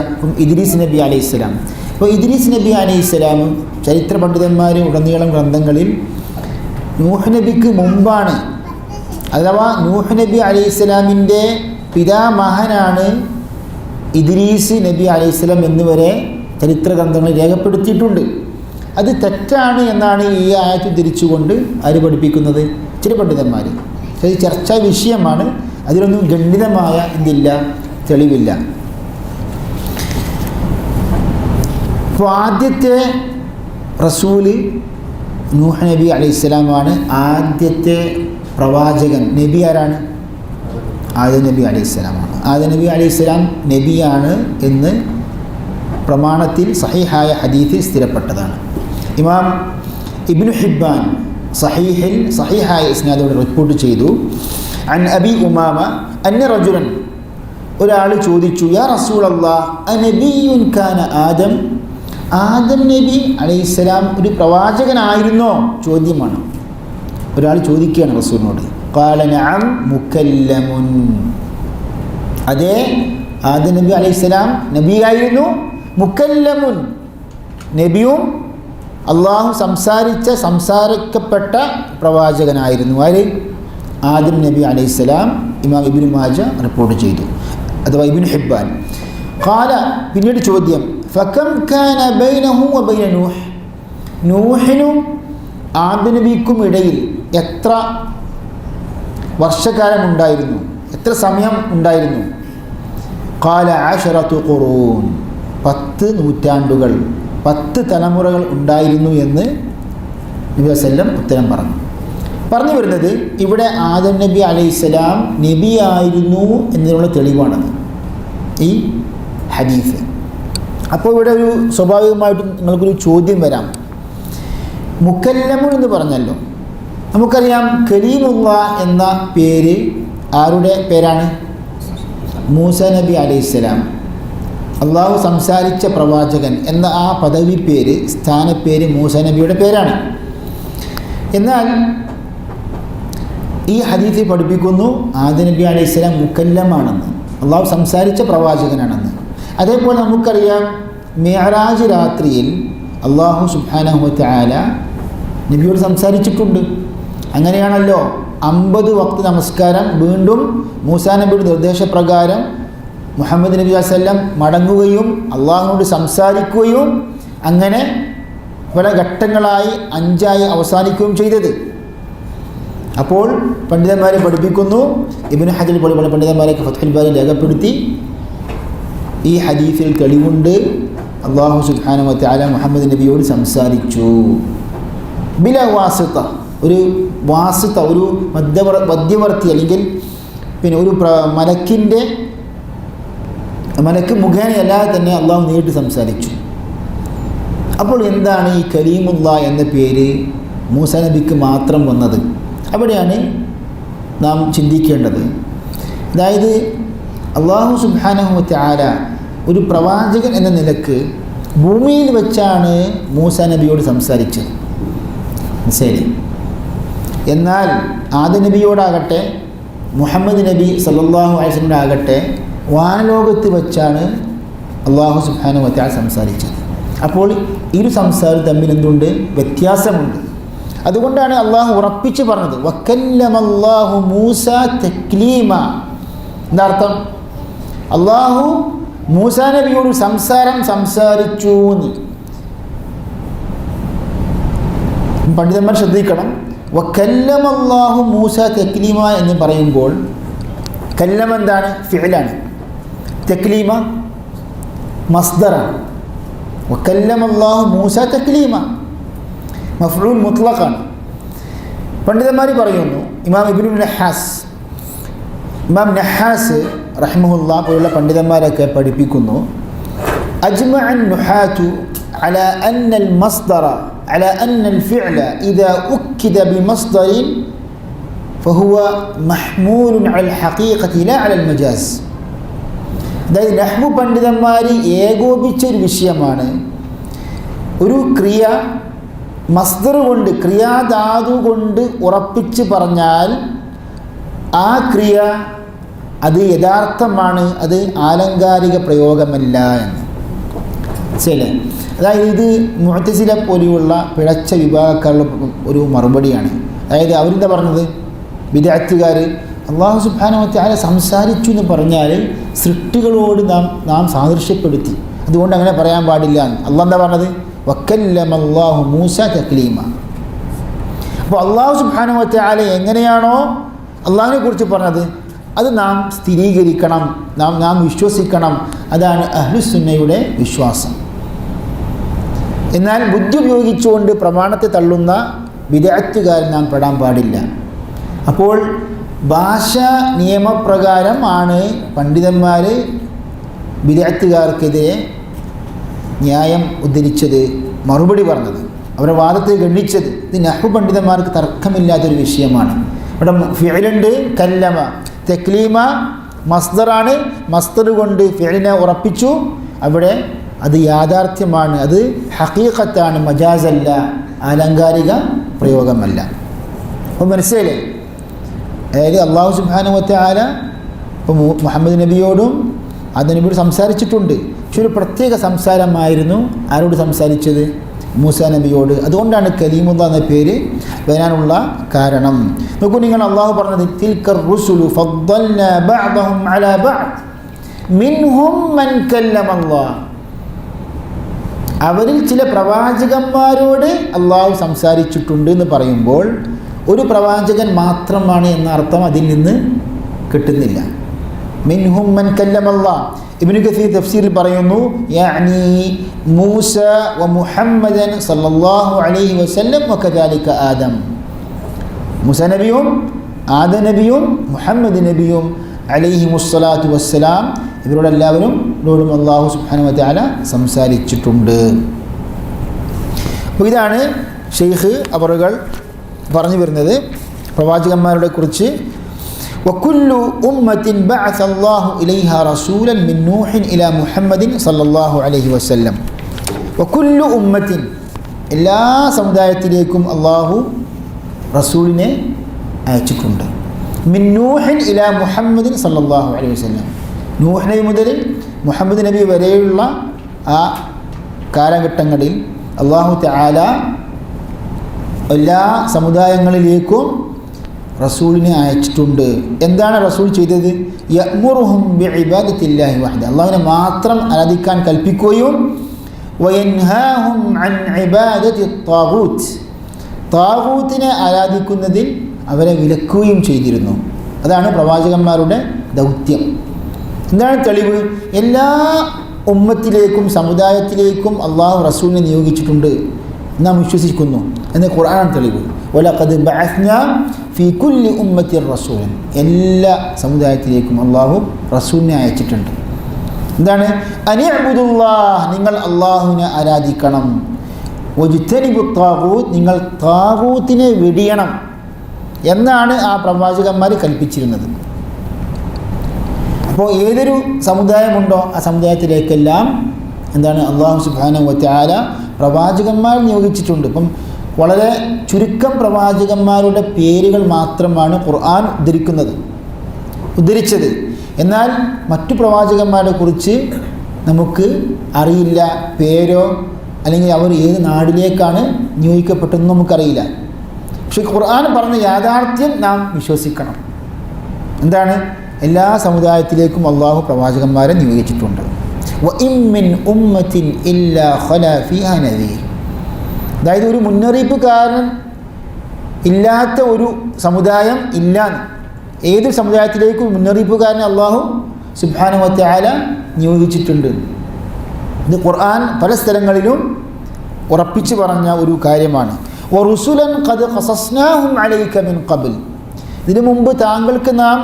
ഇദ്രീസ് നബി അലൈഹിസ്സലാം. അപ്പോൾ ഇദ്രീസ് നബി അലൈഹിസ്സലാമും ചരിത്ര പണ്ഡിതന്മാർ ഉടനീളം ഗ്രന്ഥങ്ങളിൽ നൂഹ് നബിക്ക് മുമ്പാണ്, അഥവാ നൂഹ് നബി അലൈഹിസ്സലാമിൻ്റെ പിതാമഹനാണ് ഇദ്രീസ് നബി അലൈഹിസ്സലാം എന്നുവരെ ചരിത്ര ഗ്രന്ഥങ്ങളിൽ രേഖപ്പെടുത്തിയിട്ടുണ്ട്. അത് തെറ്റാണ് എന്നാണ് ഈ ആയത്ത് തിരിച്ചുകൊണ്ട് ആര് പഠിപ്പിക്കുന്നത്? ചില പണ്ഡിതന്മാർ. ഇത് ചർച്ചാ വിഷയമാണ്, അതിലൊന്നും ഖണ്ഡിതമായ എന്തില്ല, തെളിവില്ല. അപ്പോൾ ആദ്യത്തെ റസൂല് നൂഹ് നബി അലൈഹിസ്സലാമാണ്. ആദ്യത്തെ പ്രവാചകൻ നബി ആരാണ്? ആദം നബി അലൈഹിസ്സലാമാണ്. ആദം നബി അലൈഹിസ്സലാം നബിയാണ് എന്ന് പ്രമാണത്തിൽ സഹീഹായ ഹദീസിൽ സ്ഥിരപ്പെട്ടതാണ്. ഇമാം ഇബ്നു ഹിബ്ബാൻ സഹീഹിൽ സഹീഹായ ഇസ്നാദോട് റിപ്പോർട്ട് ചെയ്തു, അൻ അബി ഉമാമ അന്ന റജുലൻ, ഒരാൾ ചോദിച്ചു, യാ റസൂലല്ലാഹ് അനബിയുൻ കാന ആദം, ആദം നബി അലൈഹിസ്സലാം ഒരു പ്രവാചകനായിരുന്നോ? ചോദ്യമാണ്. ഒരാൾ ചോദിക്കുകയാണ് റസൂലിനോട്. ഖാല നഅം മുകല്ലമുൻ, അതെ ആദം നബി അലൈഹിസ്സലാം നബിയായിരുന്നു. മുകല്ലമുൻ, നബിയും അള്ളാഹു സംസാരിക്കപ്പെട്ട പ്രവാചകനായിരുന്നു. ആര്? ആദം നബി അലൈഹിസ്സലാം. ഇമാം ഇബ്നു മാജ റിപ്പോർട്ട് ചെയ്തു, അഥവാ ഇബ്നു ഹിബ്ബാൻ. ഖാല, പിന്നീട് ചോദ്യം, ഫകം കാന ബൈനഹു വബൈന നൂഹ്, നൂഹിനും ആദം നബിക്കും ഇടയിൽ എത്ര വർഷക്കാലം ഉണ്ടായിരുന്നു, എത്ര സമയം ഉണ്ടായിരുന്നു? ഖാല 10 ഖുറൂൻ, 10 നൂറ്റാണ്ടുകൾ, 10 തലമുറകൾ ഉണ്ടായിരുന്നു എന്ന് നബി വസല്ലം ഉത്തരം പറഞ്ഞു വരുന്നത് ഇവിടെ ആദം നബി അലൈഹിസ്സലാം നബിയായിരുന്നു എന്നതിനുള്ള തെളിവാണത് ഈ ഹദീസ്. അപ്പോൾ ഇവിടെ ഒരു സ്വാഭാവികമായിട്ടും നിങ്ങൾക്കൊരു ചോദ്യം വരാം. മുക്കല്ലമുൻ എന്ന് പറഞ്ഞല്ലോ, നമുക്കറിയാം കലീമുല്ലാഹ് എന്ന പേര് ആരുടെ പേരാണ്? മൂസ നബി അലൈഹിസ്സലാം. അള്ളാഹു സംസാരിച്ച പ്രവാചകൻ എന്ന ആ പദവി പേര്, സ്ഥാനപ്പേര് മൂസ നബിയുടെ പേരാണ്. എന്നാൽ ഈ ഹദീസിൽ പഠിപ്പിക്കുന്നു ആദം നബി അലൈഹിസ്സലാം മുക്കല്ലമാണെന്ന്, അള്ളാഹു സംസാരിച്ച പ്രവാചകനാണെന്ന്. അതേപോലെ നമുക്കറിയാം മിഅ്റാജ് രാത്രിയിൽ അള്ളാഹു സുബ്ഹാനഹു വ തആല നബിയോട് സംസാരിച്ചിട്ടുണ്ട്. അങ്ങനെയാണല്ലോ 50 വക്ത് നമസ്കാരം വീണ്ടും മൂസാ നബിയുടെ നിർദ്ദേശപ്രകാരം മുഹമ്മദ് നബി വസല്ലം മടങ്ങുകയും അള്ളാഹുവിനോട് സംസാരിക്കുകയും അങ്ങനെ പല ഘട്ടങ്ങളായി 5ആയി അവസാനിക്കുകയും ചെയ്തത്. അപ്പോൾ പണ്ഡിതന്മാരെ പഠിപ്പിക്കുന്നു, ഇബ്നു ഹജർ പോലെയുള്ള പണ്ഡിതന്മാരെയൊക്കെ ഫത്ഹുൽ ബാരിയിൽ രേഖപ്പെടുത്തി, ഈ ഹദീസിൽ തെളിവുണ്ട്, അള്ളാഹു സുബ്ഹാനഹു വ തആല മുഹമ്മദ് നബിയോട് സംസാരിച്ചു. ബില വാസിത, ഒരു വാസിത, ഒരു മധ്യവർത്തി, അല്ലെങ്കിൽ പിന്നെ ഒരു മലക്ക് മുഖേനയല്ലാതെ തന്നെ അള്ളാഹു നേരിട്ട് സംസാരിച്ചു. അപ്പോൾ എന്താണ് ഈ കലീമുല്ലാഹ് എന്ന പേര് മൂസ നബിക്ക് മാത്രം വന്നത്? അവിടെയാണ് നാം ചിന്തിക്കേണ്ടത്. അതായത് അള്ളാഹു സുബ്ഹാനഹു വ തആല ഒരു പ്രവാചകൻ എന്ന നിലക്ക് ഭൂമിയിൽ വെച്ചാണ് മൂസ നബിയോട് സംസാരിച്ചത്, ശരി. എന്നാൽ ആദം നബിയോടാകട്ടെ മുഹമ്മദ് നബി സല്ലല്ലാഹു അലൈഹി വസല്ലമയോടാകട്ടെ വാനലോകത്ത് വെച്ചാണ് അള്ളാഹു സുബ്ഹാനഹു വ തആല സംസാരിച്ചത്. അപ്പോൾ ഇരു സംസാരം തമ്മിൽ എന്തുണ്ട്? വ്യത്യാസമുണ്ട്. അതുകൊണ്ടാണ് അള്ളാഹു ഉറപ്പിച്ച് പറഞ്ഞത് വക്കല്ലമല്ലാഹു മൂസ തക്ലീമ. എന്താ അർത്ഥം? അള്ളാഹു മൂസാ നബിയോട് സംസാരിച്ചു എന്ന്. പണ്ഡിതന്മാർ ശ്രദ്ധിക്കണം, വക്കല്ലമല്ലാഹു മൂസ തക്ലീമ എന്ന് പറയുമ്പോൾ കല്ലമ എന്താണ്? ഫിഅലാണ്. തക്ലീമ മസ്ദറാണ്. വക്കല്ലമല്ലാഹു മൂസ തക്ലീമ മഫ്ഊൽ മുത്ലഖാണ്. പണ്ഡിതന്മാർ പറയുന്നു, ഇമാം നഹാസ് റഹിമഹുല്ലാഹ് പോലുള്ള പണ്ഡിതന്മാരൊക്കെ പഠിപ്പിക്കുന്നു, അജ്മഅൻ നുഹാതു അലാ അന്നൽ മസ്ദറ അലാ അന്നൽ ഫിഅല ഇദാ ഉക്കിദ ബിമസ്ദറിൻ ഫഹുവ മഹ്മൂലുൻ അലൽ ഹഖീഖതി ലാ അലൽ മജാസ്. അതായത് നഹ്വു പണ്ഡിതന്മാർ ഏകോപിച്ച ഒരു വിഷയമാണ്. ഒരു ക്രിയ മസ്ദർ കൊണ്ട്, ക്രിയാധാതു കൊണ്ട് ഉറപ്പിച്ച് പറഞ്ഞാൽ ആ ക്രിയ അത് യഥാർത്ഥമാണ്, അത് ആലങ്കാരിക പ്രയോഗമല്ല എന്ന്. ശരി. അതായത് ഇത് മുഅ്തസില പോലെയുള്ള പിഴച്ച വിഭാഗക്കാരുടെ ഒരു മറുപടിയാണ്. അതായത് അവരെന്താ പറഞ്ഞത്? ബിദ്അത്തുകാർ അല്ലാഹു സുബ്ഹാനഹു വ തആല സംസാരിച്ചു എന്ന് പറഞ്ഞാൽ സൃഷ്ടികളോട് നാം സാദൃശ്യപ്പെടുത്തി, അതുകൊണ്ട് അങ്ങനെ പറയാൻ പാടില്ല എന്ന്. അല്ലാഹ് എന്താ പറഞ്ഞത്? വക്കല്ലമല്ലാഹു മൂസ തക്ലീമ. അപ്പോൾ അള്ളാഹു സുബ്ഹാനഹു വ തആല എങ്ങനെയാണോ അള്ളാഹുവിനെ കുറിച്ച് പറഞ്ഞത് അത് നാം സ്ഥിരീകരിക്കണം, നാം വിശ്വസിക്കണം. അതാണ് അഹ്ലുസുന്നയുടെ വിശ്വാസം. എന്നാൽ ബുദ്ധി ഉപയോഗിച്ചുകൊണ്ട് പ്രമാണത്തെ തള്ളുന്ന ബിദ്അത്തുകാരൻ നാം പെടാൻ പാടില്ല. അപ്പോൾ ഭാഷ നിയമപ്രകാരം ആണ് പണ്ഡിതന്മാർ ബിദ്അത്തുകാർക്കെതിരെ ന്യായം ഉദ്ധരിച്ചത്, മറുപടി പറഞ്ഞത്, അവരുടെ വാദത്തെ ഖണ്ഡിച്ചത്. ഇത് നഹ്വ് പണ്ഡിതന്മാർക്ക് തർക്കമില്ലാത്തൊരു വിഷയമാണ്. ഇവിടെ ഫിഅലുണ്ട്, കല്ലമ, തക്ലീമ മസ്ദറാണ്. മസ്ദർ കൊണ്ട് ഫിഅലിനെ ഉറപ്പിച്ചു. അവിടെ അത് യാഥാർത്ഥ്യമാണ്, അത് ഹഖീഖത്താണ്, മജാസല്ല, ആലങ്കാരിക പ്രയോഗമല്ല. അപ്പോൾ മനസ്സിലായില്ലേ? അതായത് അല്ലാഹു സുബ്ഹാനഹു വ തആല ഇപ്പോൾ മുഹമ്മദ് നബിയോടും ആദം നബിയോട് സംസാരിച്ചിട്ടുണ്ട്. പക്ഷെ ഒരു പ്രത്യേക സംസാരമായിരുന്നു ആരോട് സംസാരിച്ചത്? മൂസാ നബിയോട്. അതുകൊണ്ടാണ് കലീമുല്ലാ എന്ന പേര് വരാനുള്ള കാരണം. നോക്കൂ, നിങ്ങൾ അള്ളാഹു പറഞ്ഞത് തിൽക്കർ റുസുലു ഫദ്ദൽനാ ബഅദഹും അലാ ബഅദ് മിൻഹും മൻ കല്ലമല്ലാഹ്. അവരിൽ ചില പ്രവാചകന്മാരോട് അള്ളാഹു സംസാരിച്ചിട്ടുണ്ട് എന്ന് പറയുമ്പോൾ ഒരു പ്രവാചകൻ മാത്രമാണ് എന്ന അർത്ഥം അതിൽ നിന്ന് കിട്ടുന്നില്ല. മിൻഹും മൻ കല്ലമല്ലാഹ്. ഇബ്നു കസീർ തഫ്സീറിൽ പറയുന്നു, യഅനി മൂസ വ മുഹമ്മദൻ സല്ലല്ലാഹു അലൈഹി വസല്ലം വകദാലിക ആദം. മൂസ നബിയും ആദം നബിയും മുഹമ്മദ് നബിയും അലൈഹിമുസ്സലാത്തു വസ്സലാം ഇവരോടെല്ലാവരും ഇവരോടും അല്ലാഹു സുബ്ഹാനഹു വ തആല സംസാരിച്ചിട്ടുണ്ട്. അപ്പോൾ ഇതാണ് ഷെയ്ഖ് അവറുകൾ പറഞ്ഞു വരുന്നത് പ്രവാചകന്മാരുടെ കുറിച്ച്. وكل أمة بعث الله إليها رسولا من نوح إلى محمد صلى الله عليه وسلم. وكل أمة എല്ലാ സമുദായത്തിലേക്കും അള്ളാഹു റസൂലിനെ അയച്ചിട്ടുണ്ട്. മിൻ നൂഹിൻ ഇലാ മുഹമ്മദിൻ സല്ലല്ലാഹു അലൈഹി വസല്ലം. നൂഹ് നബി മുതൽ മുഹമ്മദ് നബി വരെയുള്ള ആ കാലഘട്ടങ്ങളിൽ അള്ളാഹു തആല എല്ലാ സമുദായങ്ങളിലേക്കും റസൂലിനെ അയച്ചിട്ടുണ്ട്. എന്താണ് റസൂൽ ചെയ്തത്? യഅ്മുറുഹും ബിഇബാദത്തില്ലാഹി വഹദ. അള്ളാഹുവിനെ മാത്രം ആരാധിക്കാൻ കൽപ്പിക്കുകയും വയൻഹാഹും അൻ ഇബാദത്തി ത്വാഗൂത്ത്. ത്വാഗൂത്തിനെ ആരാധിക്കുന്നതിൽ അവരെ വിലക്കുകയും ചെയ്തിരുന്നു. അതാണ് പ്രവാചകന്മാരുടെ ദൗത്യം. എന്താണ് തെളിവ്? എല്ലാ ഉമ്മത്തിലേക്കും സമുദായത്തിലേക്കും അള്ളാഹു റസൂലിനെ നിയോഗിച്ചിട്ടുണ്ട് നാം വിശ്വസിക്കുന്നു എന്ന് ഖുർആനാണ് തെളിവ്. വലഖദ് ബഅസ്നാ ഫീ കുല്ലി ഉമ്മത്തിൻ റസൂലൻ. എല്ലാ സമുദായത്തിലേക്കും അള്ളാഹു റസൂലിനെ അയച്ചിട്ടുണ്ട്. എന്താണ്? അനിഅ്ബുദുല്ലാഹ്, നിങ്ങൾ അള്ളാഹുവിനെ ആരാധിക്കണം. വജ്തനിബു ത്വാഗൂത്ത്, നിങ്ങൾ ത്വാഗൂത്തിനെ വെടിയണം എന്നാണ് ആ പ്രവാചകന്മാർ കൽപ്പിച്ചിരുന്നത്. അപ്പോൾ ഏതൊരു സമുദായമുണ്ടോ ആ സമുദായത്തിലേക്കെല്ലാം എന്താണ് അള്ളാഹു സുബ്ഹാനഹു വ തആല പ്രവാചകന്മാർ നിയോഗിച്ചിട്ടുണ്ട്. ഇപ്പം വളരെ ചുരുക്കം പ്രവാചകന്മാരുടെ പേരുകൾ മാത്രമാണ് ഖുർആൻ ഉദ്ധരിച്ചത്. എന്നാൽ മറ്റു പ്രവാചകന്മാരെ കുറിച്ച് നമുക്ക് അറിയില്ല, പേരോ അല്ലെങ്കിൽ അവർ ഏത് നാടിലേക്കാണ് നിയോഗിക്കപ്പെട്ടതെന്ന് നമുക്കറിയില്ല. പക്ഷെ ഖുർആൻ പറഞ്ഞ യാഥാർത്ഥ്യം നാം വിശ്വസിക്കണം. എന്താണ്? എല്ലാ സമുദായത്തിലേക്കും അള്ളാഹു പ്രവാചകന്മാരെ നിയോഗിച്ചിട്ടുണ്ട്. വഇൻ മിൻ ഉമ്മത്തിൻ ഇല്ലാ ഖലാ ഫീഹാ നദീർ. അതായത് ഒരു മുന്നറിയിപ്പുകാരൻ ഇല്ലാത്ത ഒരു സമുദായം ഇല്ല. ഏത് സമുദായത്തിലേക്കും മുന്നറിയിപ്പുകാരനെ അള്ളാഹു സുബ്ഹാനഹു വ തആല നിയോഗിച്ചിട്ടുണ്ട്. ഇത് ഖുർആൻ പല സ്ഥലങ്ങളിലും ഉറപ്പിച്ചു പറഞ്ഞ ഒരു കാര്യമാണ്. വറുസുലൻ ഖദ് ഖസസ്നാഹും അലൈക മിൻ ഖബ്ൽ. ഇതിനു മുമ്പ് താങ്കൾക്ക് നാം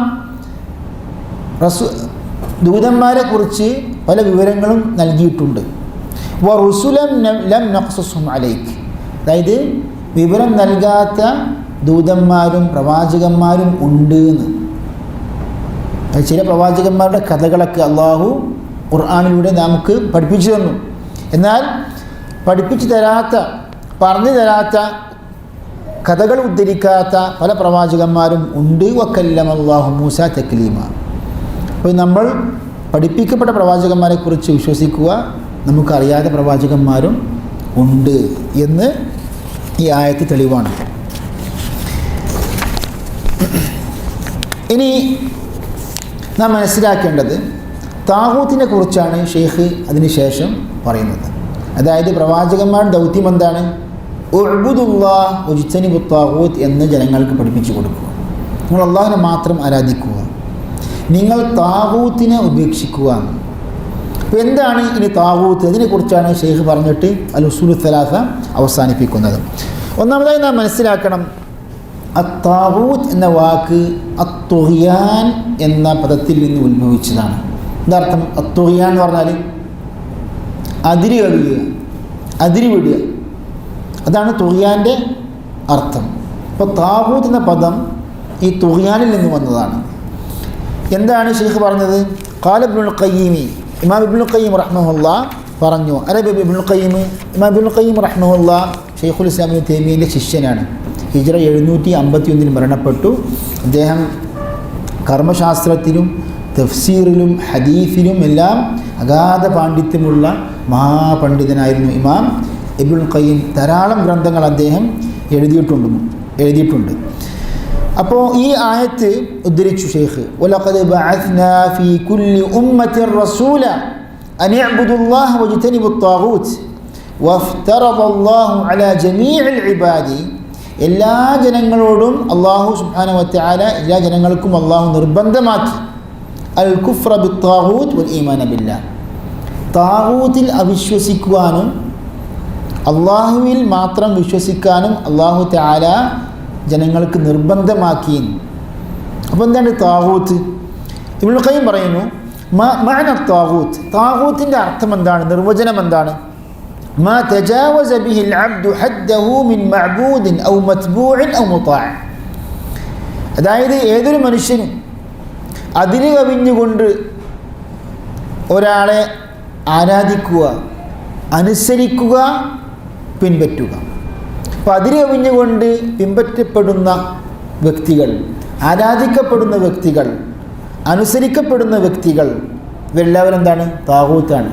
ദൂതന്മാരെ കുറിച്ച് പല വിവരങ്ങളും നൽകിയിട്ടുണ്ട്. വറുസുലൻ ലം നഖ്സസുഹും അലൈക. അതായത് വിവരം നൽകാത്ത ദൂതന്മാരും പ്രവാചകന്മാരും ഉണ്ട് എന്ന്. ചില പ്രവാചകന്മാരുടെ കഥകളൊക്കെ അള്ളാഹു ഖുർആനിലൂടെ നമുക്ക് പഠിപ്പിച്ചു തന്നു. എന്നാൽ പഠിപ്പിച്ചു തരാത്ത, പറഞ്ഞു തരാത്ത, കഥകൾ ഉദ്ധരിക്കാത്ത പല പ്രവാചകന്മാരും ഉണ്ട്. വക്കല്ലമല്ലാഹു മൂസ തക്ലീമ. അപ്പോൾ നമ്മൾ പഠിപ്പിക്കപ്പെട്ട പ്രവാചകന്മാരെ കുറിച്ച് വിശ്വസിക്കുക, നമുക്കറിയാത്ത പ്രവാചകന്മാരും ഉണ്ട് എന്ന് ഈ ആയത്ത് തെളിവാണ്. ഇനി നാം മനസ്സിലാക്കേണ്ടത് താഗൂത്തിനെ കുറിച്ചാണ് ഷെയ്ഖ് അതിനുശേഷം പറയുന്നത്. അതായത് പ്രവാചകന്മാരുടെ ദൗത്യം എന്താണ്? ഉഅ്ബുദുല്ലാഹ് വജ്തനിബുത് താഗൂത്ത് എന്ന് ജനങ്ങൾക്ക് പഠിപ്പിച്ചു കൊടുക്കുക. നിങ്ങൾ അള്ളാഹുവിനെ മാത്രം ആരാധിക്കുക, നിങ്ങൾ താഗൂത്തിനെ ഉപേക്ഷിക്കുക. അപ്പോൾ എന്താണ് ഇനി താഗൂത്ത്? ഇതിനെക്കുറിച്ചാണ് ഷെയ്ഖ് പറഞ്ഞിട്ട് അൽ ഉസൂലു സലാസ അവസാനിപ്പിക്കുന്നത്. ഒന്നാമതായി നാം മനസ്സിലാക്കണം, അത്താഗൂത്ത് എന്ന വാക്ക് അത്തുഗ്യാൻ എന്ന പദത്തിൽ നിന്ന് ഉത്ഭവിച്ചതാണ്. എന്താർത്ഥം? അത്തുഗ്യാൻ എന്ന് പറഞ്ഞാൽ അതിര് കവിയുക, അതിര് വിടുക, അതാണ് തുഗ്യാൻ്റെ അർത്ഥം. അപ്പോൾ താഗൂത്ത് എന്ന പദം ഈ തുഗ്യാനിൽ നിന്ന് വന്നതാണ്. എന്താണ് ഷെയ്ഖ് പറഞ്ഞത്? ഖാല ഇബ്നുൽ ഖയ്യിം, ഇമാം ഇബ്നുൽ ഖയ്യിം റഹ്മഹുല്ലാ പറഞ്ഞു. ഇബ്നുൽ ഖയ്യിം, ഇമാം ഇബ്നുൽ ഖയ്യിം റഹ്മഹുല്ലാ ഷെയ്ഖുൽ ഇസ്ലാം ഇബ്നു തൈമിയ്യയുടെ ശിഷ്യനാണ്. ഹിജ്റ 751 മരണപ്പെട്ടു. അദ്ദേഹം കർമ്മശാസ്ത്രത്തിലും തഫ്സീറിലും ഹദീഫിലും എല്ലാം അഗാധ പാണ്ഡിത്യമുള്ള മഹാപണ്ഡിതനായിരുന്നു ഇമാം ഇബ്നുൽ ഖയ്യിം. ധാരാളം ഗ്രന്ഥങ്ങൾ അദ്ദേഹം എഴുതിയിട്ടുണ്ട്. അപ്പോൾ ഈ ആയത്ത് ഉദ്ധരിച്ചു ഷെയ്ഖ്, വലഖദ് ബഅത്നാ ഫീ കുല്ലി ഉമ്മത്തിൻ റസൂല അൻ ഇഅ്ബുദുല്ലാഹ വജ്തനിബുത് താഗൂത്ത് വഫ്തറദല്ലാഹു അലാ ജമീഇൽ ഇബാദി. എല്ലാ ജനങ്ങളോടും അല്ലാഹു സുബ്ഹാനഹു വതആല എല്ലാ ജനങ്ങൾക്കും അല്ലാഹു നിർബന്ധമാക്കി അൽ കുഫ്ര ബിത് താഗൂത്ത് വൽ ഈമാന ബില്ലാഹ്, താഗൂത്തിൽ അവിശ്വസിക്കുവാനും അള്ളാഹുവിൽ മാത്രം വിശ്വസിക്കാനും അല്ലാഹു തആല ജനങ്ങൾക്ക് നിർബന്ധമാക്കി. അപ്പോൾ എന്താണ് താഗൂത്ത്? ഇബ്നുൽ ഖയ്യിം പറയുന്നു, മഅന താഗൂത്ത്, താഗൂത്തിൻ്റെ അർത്ഥം എന്താണ്, നിർവചനം എന്താണ്? മാ തജാവസ ബിഹിൽ അബ്ദു ഹദ്ദഹു മിൻ മഅബൂദിൻ ഔ മത്ബൂഇൻ ഔ മുതാഅ. അതായത് ഏതൊരു മനുഷ്യനും അതിര് കവിഞ്ഞുകൊണ്ട് ഒരാളെ ആരാധിക്കുക, അനുസരിക്കുക, പിൻപറ്റുക. അപ്പോൾ അതിര് കവിഞ്ഞുകൊണ്ട് പിൻപറ്റപ്പെടുന്ന വ്യക്തികൾ, ആരാധിക്കപ്പെടുന്ന വ്യക്തികൾ, അനുസരിക്കപ്പെടുന്ന വ്യക്തികൾ, ഇവരെല്ലാവരും എന്താണ്? താഗൂത്താണ്.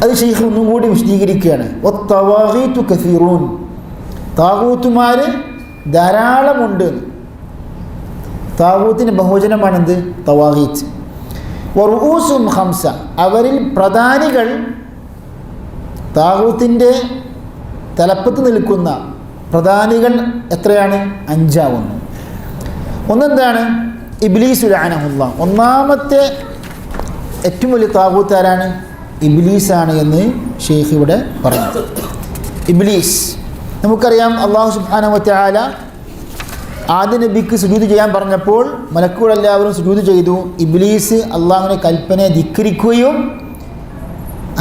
അത് ഷെയ്ഖ് ഒന്നും കൂടി വിശദീകരിക്കുകയാണ്. വത്തവാഗീതു കസീറൂൻ, താഗൂത്തുമാർ ധാരാളമുണ്ട്. താഗൂത്തിൻ്റെ ബഹുവചനമാണെന്ത്? തവാഗീത്ത്. വറുഊസും ഖംസ, അവരിൽ പ്രധാനികൾ, താഗൂത്തിൻ്റെ തലപ്പത്ത് നിൽക്കുന്ന പ്രധാനികൾ എത്രയാണ്? 5 ആവുന്നു. ഒന്നെന്താണ്? ഇബ്ലീസ് ലഅനഹുല്ലാ, ഒന്നാമത്തെ ഏറ്റവും വലിയ താഗൂത്ത് ആരാണ്? ഇബ്ലീസാണ് എന്ന് ഷെയ്ഖ് ഇവിടെ പറഞ്ഞു. ഇബ്ലീസ് നമുക്കറിയാം, അല്ലാഹു സുബ്ഹാനഹു വതആല ആദ്യ നബിക്ക് സുജൂദ് ചെയ്യാൻ പറഞ്ഞപ്പോൾ മലക്കുകളെല്ലാവരും സുജൂദ് ചെയ്തു. ഇബ്ലീസ് അള്ളാഹുവിൻ്റെ കൽപ്പനയെ ധിക്കരിക്കുകയും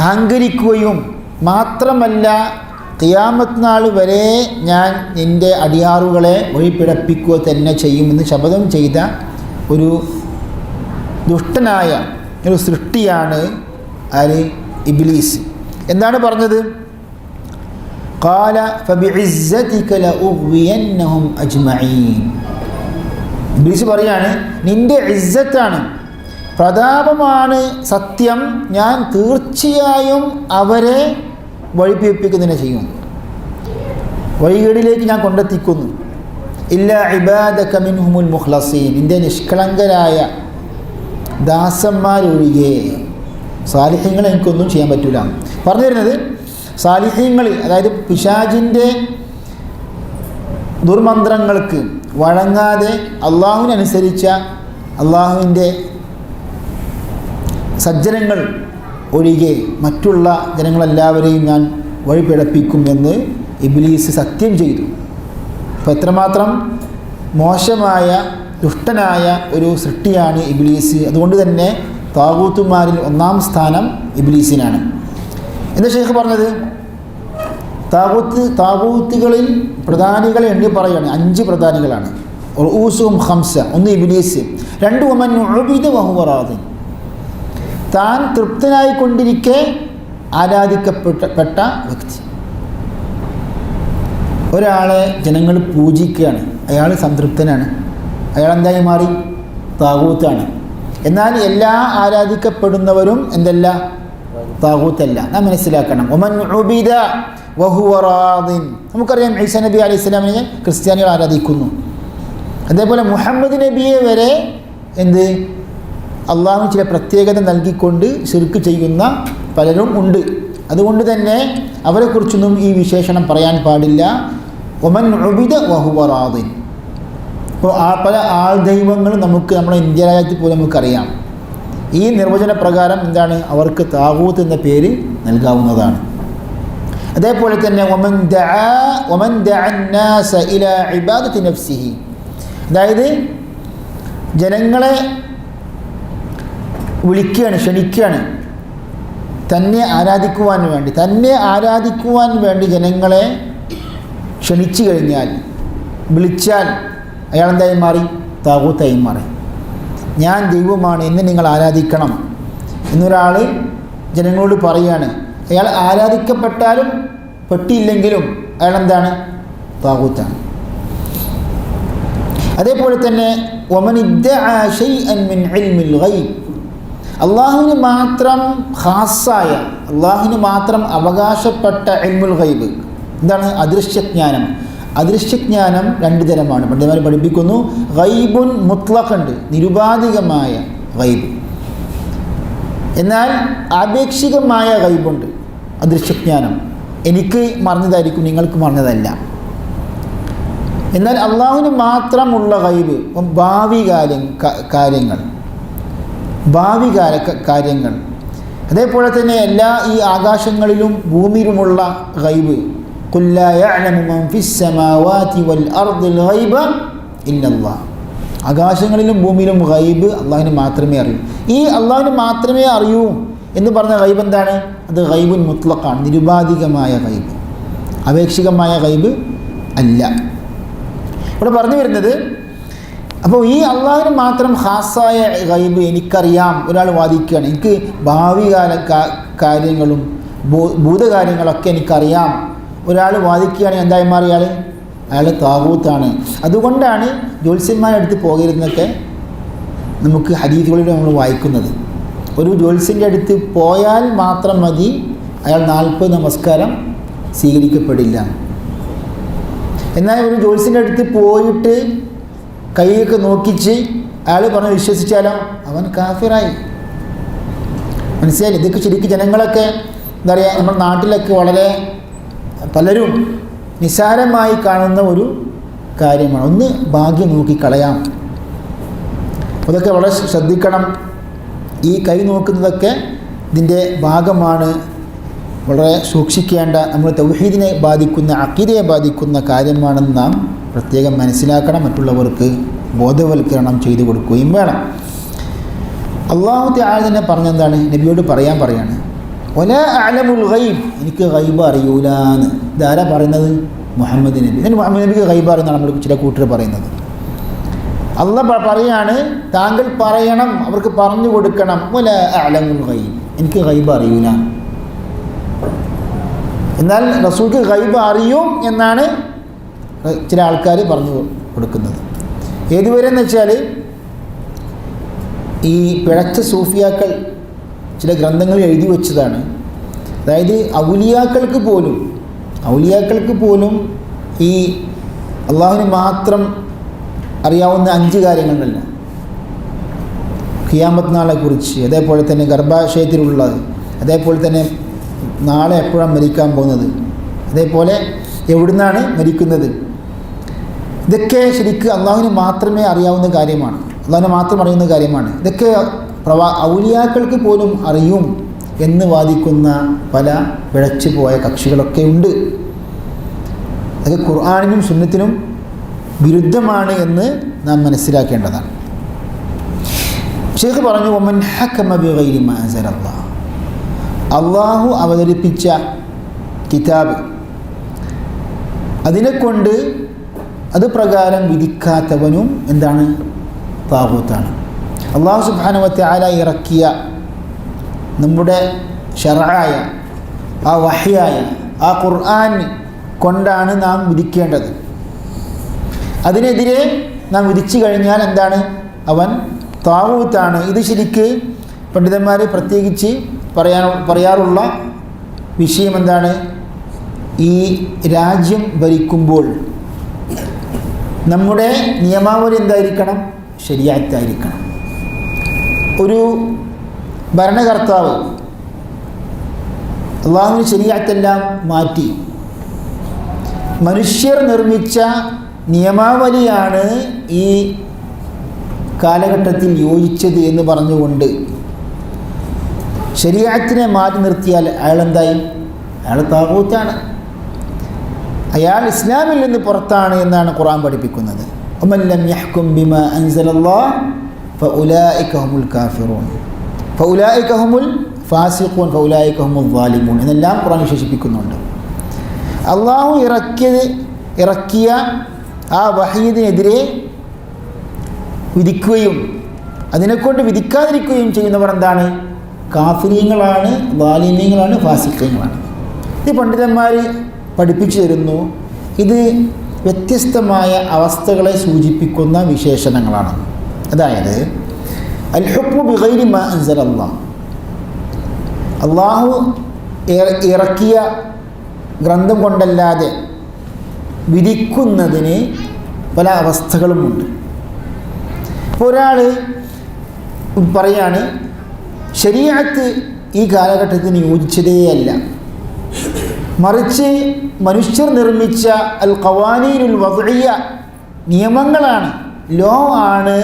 അഹങ്കരിക്കുകയും മാത്രമല്ല, ഖിയാമത്ത് നാൾ വരെ ഞാൻ നിൻ്റെ അടിയാറുകളെ വഴിപിഴപ്പിക്കുക തന്നെ ചെയ്യുമെന്ന് ശപഥം ചെയ്ത ഒരു ദുഷ്ടനായ ഒരു സൃഷ്ടിയാണ് ആര്? ഇബ്ലീസ്. എന്താണ് പറഞ്ഞത്? ഖാല ഫബിഇസ്സതിക ലഉഗ്വിയന്നഹും അജ്മഈൻ. ഇബ്ലീസ് പറയാണ്, നിൻ്റെ ഇസ്സത്താണ്, പ്രതാപമാണ് സത്യം, ഞാൻ തീർച്ചയായും അവരെ വഴിപിഴപ്പിക്കുന്നതിനെ ചെയ്യും, വഴികേടിലേക്ക് ഞാൻ കൊണ്ടെത്തിക്കുന്നു. ഇല്ലാ ഇബാദക മിൻഹുമുൽ മുഖ്ലസീൻ, നിൻ്റെ നിഷ്കളങ്കരായ ദാസന്മാരൊഴികെ. സാലിഹ്യങ്ങൾ എനിക്കൊന്നും ചെയ്യാൻ പറ്റില്ല. പറഞ്ഞു തരുന്നത്, സാലിഹ്യങ്ങൾ അതായത് പിശാചിൻ്റെ ദുർമന്ത്രങ്ങൾക്ക് വഴങ്ങാതെ അള്ളാഹുവിനനുസരിച്ച അള്ളാഹുവിൻ്റെ സജ്ജനങ്ങൾ ഒഴികെ മറ്റുള്ള ജനങ്ങളെല്ലാവരെയും ഞാൻ വഴിപിഴപ്പിക്കും എന്ന് ഇബ്ലീസ് സത്യം ചെയ്തു. അപ്പോൾ എത്രമാത്രം മോശമായ ദുഷ്ടനായ ഒരു സൃഷ്ടിയാണ് ഇബ്ലീസ്. അതുകൊണ്ട് തന്നെ താഗൂത്തുമാരിൽ 1-ാം സ്ഥാനം ഇബ്ലീസിനാണ്. എന്താ ഷെയ്ഖ് പറഞ്ഞത്? താഗൂത്തുകളിൽ പ്രധാനികളെ എണ്ണി പറയുകയാണ്. 5 പ്രധാനികളാണ്. റഊസുഹും ഖംസ, 1 ഇബ്ലീസ്, 2 വമൻ ഉബിദ വഹുവ റാദിൻ, താൻ തൃപ്തനായിക്കൊണ്ടിരിക്കെ ആരാധിക്കപ്പെട്ട വ്യക്തി. ഒരാളെ ജനങ്ങൾ പൂജിക്കുകയാണ്, അയാൾ സംതൃപ്തനാണ്, അയാൾ എന്തായി മാറി? താഗൂത്താണ്. എന്നാൽ എല്ലാ ആരാധിക്കപ്പെടുന്നവരും എന്തല്ല? താഗൂത്തല്ല. നാം മനസ്സിലാക്കണം. ഒമൻ ഉബിദ വഹുവ റാദിൻ, നമുക്കറിയാം ഈസാ നബി അലൈഹി സ്വലാമിനെ ക്രിസ്ത്യാനികൾ ആരാധിക്കുന്നു. അതേപോലെ മുഹമ്മദ് നബിയെ വരെ എന്ത് അള്ളാഹു ചില പ്രത്യേകത നൽകിക്കൊണ്ട് ശിർക്ക് ചെയ്യുന്ന പലരും ഉണ്ട്. അതുകൊണ്ട് തന്നെ അവരെക്കുറിച്ചൊന്നും ഈ വിശേഷണം പറയാൻ പാടില്ല. ഒമൻ ഉബിദ വഹുവ റാദിൻ. ഇപ്പോൾ പല ആൾ ദൈവങ്ങളും നമുക്ക് നമ്മുടെ ഇന്ത്യ രാജ്യത്തിൽ പോലും നമുക്കറിയാം. ഈ നിർവചന പ്രകാരം എന്താണ്, അവർക്ക് താഗൂത്ത് എന്ന പേര് നൽകാവുന്നതാണ്. അതേപോലെ തന്നെ ഒമൻ ദഅ അന്നാസ ഇലാ ഇബാദത്തി നഫ്സിഹി, അതായത് ജനങ്ങളെ വിളിക്കുകയാണ്, ക്ഷണിക്കുകയാണ് തന്നെ ആരാധിക്കുവാൻ വേണ്ടി ജനങ്ങളെ ക്ഷണിച്ചു കഴിഞ്ഞാൽ, വിളിച്ചാൽ അയാളെന്തായി മാറി? താഗൂത്തായി മാറി. ഞാൻ ദൈവമാണ്, എന്നെ നിങ്ങൾ ആരാധിക്കണം എന്നൊരാൾ ജനങ്ങളോട് പറയുകയാണ്. അയാൾ ആരാധിക്കപ്പെട്ടാലും പെട്ടിയില്ലെങ്കിലും അയാളെന്താണ്? താഗൂത്താണ്. അതേപോലെ തന്നെ വമൻ ഇദ്ദഅ ശൈഅൻ മിൻ ഇൽമിൽ ഗൈബ്, അള്ളാഹുവിന് മാത്രം ഖാസായ, അള്ളാഹുവിന് മാത്രം അവകാശപ്പെട്ട ഇൽമുൽ ഗൈബ്. എന്താണ്? അദൃശ്യജ്ഞാനം. അദൃശ്യജ്ഞാനം രണ്ട് തരമാണ്. പണ്ഡിതന്മാർ പഠിപ്പിക്കുന്നു. ഗൈബുൻ മുത്ലഖ് ഉണ്ട്, നിരുപാധികമായ ഗൈബ്. എന്നാൽ ആപേക്ഷികമായ ഗൈബുണ്ട്, അദൃശ്യജ്ഞാനം. എനിക്ക് മറഞ്ഞതായിരിക്കും, നിങ്ങൾക്ക് മറഞ്ഞതല്ല. എന്നാൽ അള്ളാഹുവിന് മാത്രമുള്ള ഗൈബ് ഭാവി കാര്യങ്ങൾ. അതേപോലെ തന്നെ എല്ലാ ഈ ആകാശങ്ങളിലും ഭൂമിയിലുമുള്ള ഗൈബ്. ഖുൽ ലാ യഅലമു മൻ ഫിസ് സമാവാതി വൽ അർദിൽ ഗൈബ ഇല്ലല്ലാഹ്. ആകാശങ്ങളിലും ഭൂമിയിലും ഗൈബ് അള്ളാഹുവിന് മാത്രമേ അറിയൂ. ഈ അള്ളാഹുവിന് മാത്രമേ അറിയൂ എന്ന് പറഞ്ഞ ഗൈബ് എന്താണ്? അത് ഗൈബുൻ മുത്ലഖാണ്, നിരുപാധികമായ ഗൈബ്, അപേക്ഷികമായ ഗൈബ് അല്ല. ഇവിടെ പറഞ്ഞു വരുന്നത്, അപ്പോൾ ഈ അള്ളാഹുവിന് മാത്രം ഖാസായ ഗൈബ് എനിക്കറിയാം ഒരാൾ വാദിക്കുകയാണ്. എനിക്ക് ഭാവികാല കാര്യങ്ങളും ഭൂതകാര്യങ്ങളൊക്കെ എനിക്കറിയാം ഒരാൾ വാദിക്കുകയാണെങ്കിൽ എന്തായി മാറി? അയാൾ താഗൂത്താണ്. അതുകൊണ്ടാണ് ജ്യോത്സ്യന്മാരുടെ അടുത്ത് പോകരുതെന്നൊക്കെ നമുക്ക് ഹദീസുകളിൽ നമ്മൾ വായിക്കുന്നത്. ഒരു ജ്യോത്സ്യൻ്റെ അടുത്ത് പോയാൽ മാത്രം മതി, അയാൾ 40 നമസ്കാരം സ്വീകരിക്കപ്പെടില്ല. എന്നാൽ ഒരു ജ്യോത്സ്യൻ്റെ അടുത്ത് പോയിട്ട് കൈയൊക്കെ നോക്കിച്ച് അയാൾ പറഞ്ഞ് വിശ്വസിച്ചാലോ അവൻ കാഫിറായി. മനസ്സിലായില്ല? ഇതൊക്കെ ശരിക്കും ജനങ്ങളൊക്കെ എന്താ പറയുക, നമ്മുടെ നാട്ടിലൊക്കെ വളരെ പലരും നിസ്സാരമായി കാണുന്ന ഒരു കാര്യമാണ്. ഒന്ന് ഭാഗ്യം നോക്കി കളയാം. അതൊക്കെ വളരെ ശ്രദ്ധിക്കണം. ഈ കൈ നോക്കുന്നതൊക്കെ ഇതിൻ്റെ ഭാഗമാണ്. വളരെ സൂക്ഷിക്കേണ്ട, നമ്മൾ തൗഹീദിനെ ബാധിക്കുന്ന, അഖീദയെ ബാധിക്കുന്ന കാര്യമാണെന്ന് നാം പ്രത്യേകം മനസ്സിലാക്കണം. മറ്റുള്ളവർക്ക് ബോധവൽക്കരണം ചെയ്തു കൊടുക്കുകയും വേണം. അല്ലാഹു തആല തന്നെ പറഞ്ഞെന്താണ്? നബിയോട് പറയാണ്, വലാ അഅലമുൽ ഗൈബ്, എനിക്ക് ഗൈബ് അറിയൂലാന്ന്. ഇതാരാ പറയുന്നത്? മുഹമ്മദ് നബി. എന്നിട്ട് മുഹമ്മദ് നബിക്ക് ഗൈബ് അറിയുന്നതാണ് നമ്മൾ ചില കൂട്ടർ പറയുന്നത്. അള്ളാഹ് പറയാണ്, താങ്കൾ പറയണം, അവർക്ക് പറഞ്ഞു കൊടുക്കണം, വലാ അഅലമുൽ ഗൈബ്, എനിക്ക് ഗൈബ് അറിയൂല. എന്നാൽ റസൂൽക്ക് ഗൈബ് അറിയും എന്നാണ് ചില ആൾക്കാർ പറഞ്ഞു കൊടുക്കുന്നത്. ഏതുവരെ എന്ന് വെച്ചാൽ, ഈ പിഴച്ച സൂഫിയാക്കൾ ചില ഗ്രന്ഥങ്ങൾ എഴുതി വെച്ചതാണ്. അതായത് ഔലിയാക്കൾക്ക് പോലും ഈ അള്ളാഹുവിന് മാത്രം അറിയാവുന്ന 5 കാര്യങ്ങളുണ്ടല്ലോ. ഖിയാമത്ത് നാളെക്കുറിച്ച്, അതേപോലെ തന്നെ ഗർഭാശയത്തിലുള്ളത്, അതേപോലെ തന്നെ നാളെ എപ്പോഴാണ് മരിക്കാൻ പോകുന്നത്, അതേപോലെ എവിടുന്നാണ് മരിക്കുന്നത്. ഇതൊക്കെ ശരിക്കും അള്ളാഹുവിന് മാത്രമേ അറിയാവുന്ന കാര്യമാണ്, അള്ളാഹുവിനെ മാത്രം അറിയുന്ന കാര്യമാണ്. ഇതൊക്കെ ഔലിയാക്കൾക്ക് പോലും അറിയും എന്ന് വാദിക്കുന്ന പല പിഴച്ചു പോയ കക്ഷികളൊക്കെ ഉണ്ട്. അതൊക്കെ ഖുർആനിനും സുന്നത്തിനും വിരുദ്ധമാണ് എന്ന് നാം മനസ്സിലാക്കേണ്ടതാണ്. ഷെയ്ഖ് പറഞ്ഞു, വമൻ ഹക്കമ ബിഗൈരി മാ അൻസലല്ലാഹ്, അള്ളാഹു അവതരിപ്പിച്ച കിതാബ് അതിനെക്കൊണ്ട് അത് പ്രകാരം വിധിക്കാത്തവനും എന്താണ്? താഗൂത്താണ്. അള്ളാഹു സുബ്ഹാനഹു വ തആല ഇറക്കിയ നമ്മുടെ ശർഅയ, ആ വഹ്യായ, ആ ഖുർആൻ കൊണ്ടാണ് നാം വിധിക്കേണ്ടത്. അതിനെതിരെ നാം വിധിച്ചു കഴിഞ്ഞാൽ എന്താണ്? അവൻ താഗൂത്താണ്. ഇത് ശരിക്ക് പണ്ഡിതന്മാർ പ്രത്യേകിച്ച് പറയാറുള്ള വിഷയം എന്താണ്? ഈ രാജ്യം ഭരിക്കുമ്പോൾ നമ്മുടെ നിയമാവലി എന്തായിരിക്കണം? ശരീഅത്തായിരിക്കണം. ഒരു ഭരണകർത്താവ് അള്ളാഹുവിൻ്റെ ശരീഅത്തെല്ലാം മാറ്റി മനുഷ്യർ നിർമ്മിച്ച നിയമാവലിയാണ് ഈ കാലഘട്ടത്തിൽ യോജിച്ചത് എന്ന് പറഞ്ഞുകൊണ്ട് ശരീഅത്തിനെ മാറ്റി നിർത്തിയാൽ അയാൾ എന്തായി? അയാൾ താഗൂത്താണ്, അയാൾ ഇസ്ലാമിൽ നിന്ന് പുറത്താണ് എന്നാണ് ഖുർആൻ പഠിപ്പിക്കുന്നത്. വമൻ ലം യഹ്കും ബിമാ അൻസലല്ലാഹ് ഫഉലൈക ഹുമുൽ കാഫിറൂൻ ഫഉലൈക ഹുമുൽ ഫാസിഖൂൻ ഫഉലൈക ഹുമുൽ ളാലിമൂൻ എന്നെല്ലാം ഖുർആൻ വിശേഷിപ്പിക്കുന്നുണ്ട്. അള്ളാഹു ഇറക്കിയ ആ വഹീദിനെതിരെ വിധിക്കുകയും അതിനെക്കൊണ്ട് വിധിക്കാതിരിക്കുകയും ചെയ്യുന്നവർ എന്താണ്? കാഫിരീങ്ങളാണ്, ളാലിമീങ്ങളാണ്, ഫാസിഖീങ്ങളാണ്. ഇത് പണ്ഡിതന്മാർ പഠിപ്പിച്ചു തരുന്നു. ഇത് വ്യത്യസ്തമായ അവസ്ഥകളെ സൂചിപ്പിക്കുന്ന വിശേഷണങ്ങളാണ്. അതായത് അൽ ഹുക്മു ബിഗൈരി മാ അൻസലല്ലാഹ്, അള്ളാഹു ഇറക്കിയ ഗ്രന്ഥം കൊണ്ടല്ലാതെ വിധിക്കുന്നതിന് പല അവസ്ഥകളുമുണ്ട്. ഇപ്പോൾ ഒരാൾ പറയാണ് ശരീഅത്ത് ഈ കാലഘട്ടത്തിന് യോജിച്ചതേയല്ല, മറിച്ച് മനുഷ്യർ നിർമ്മിച്ച അൽ ഖവാനീനുൽ വദ്ഇയ്യ നിയമങ്ങളാണ്, ലോ ആണ്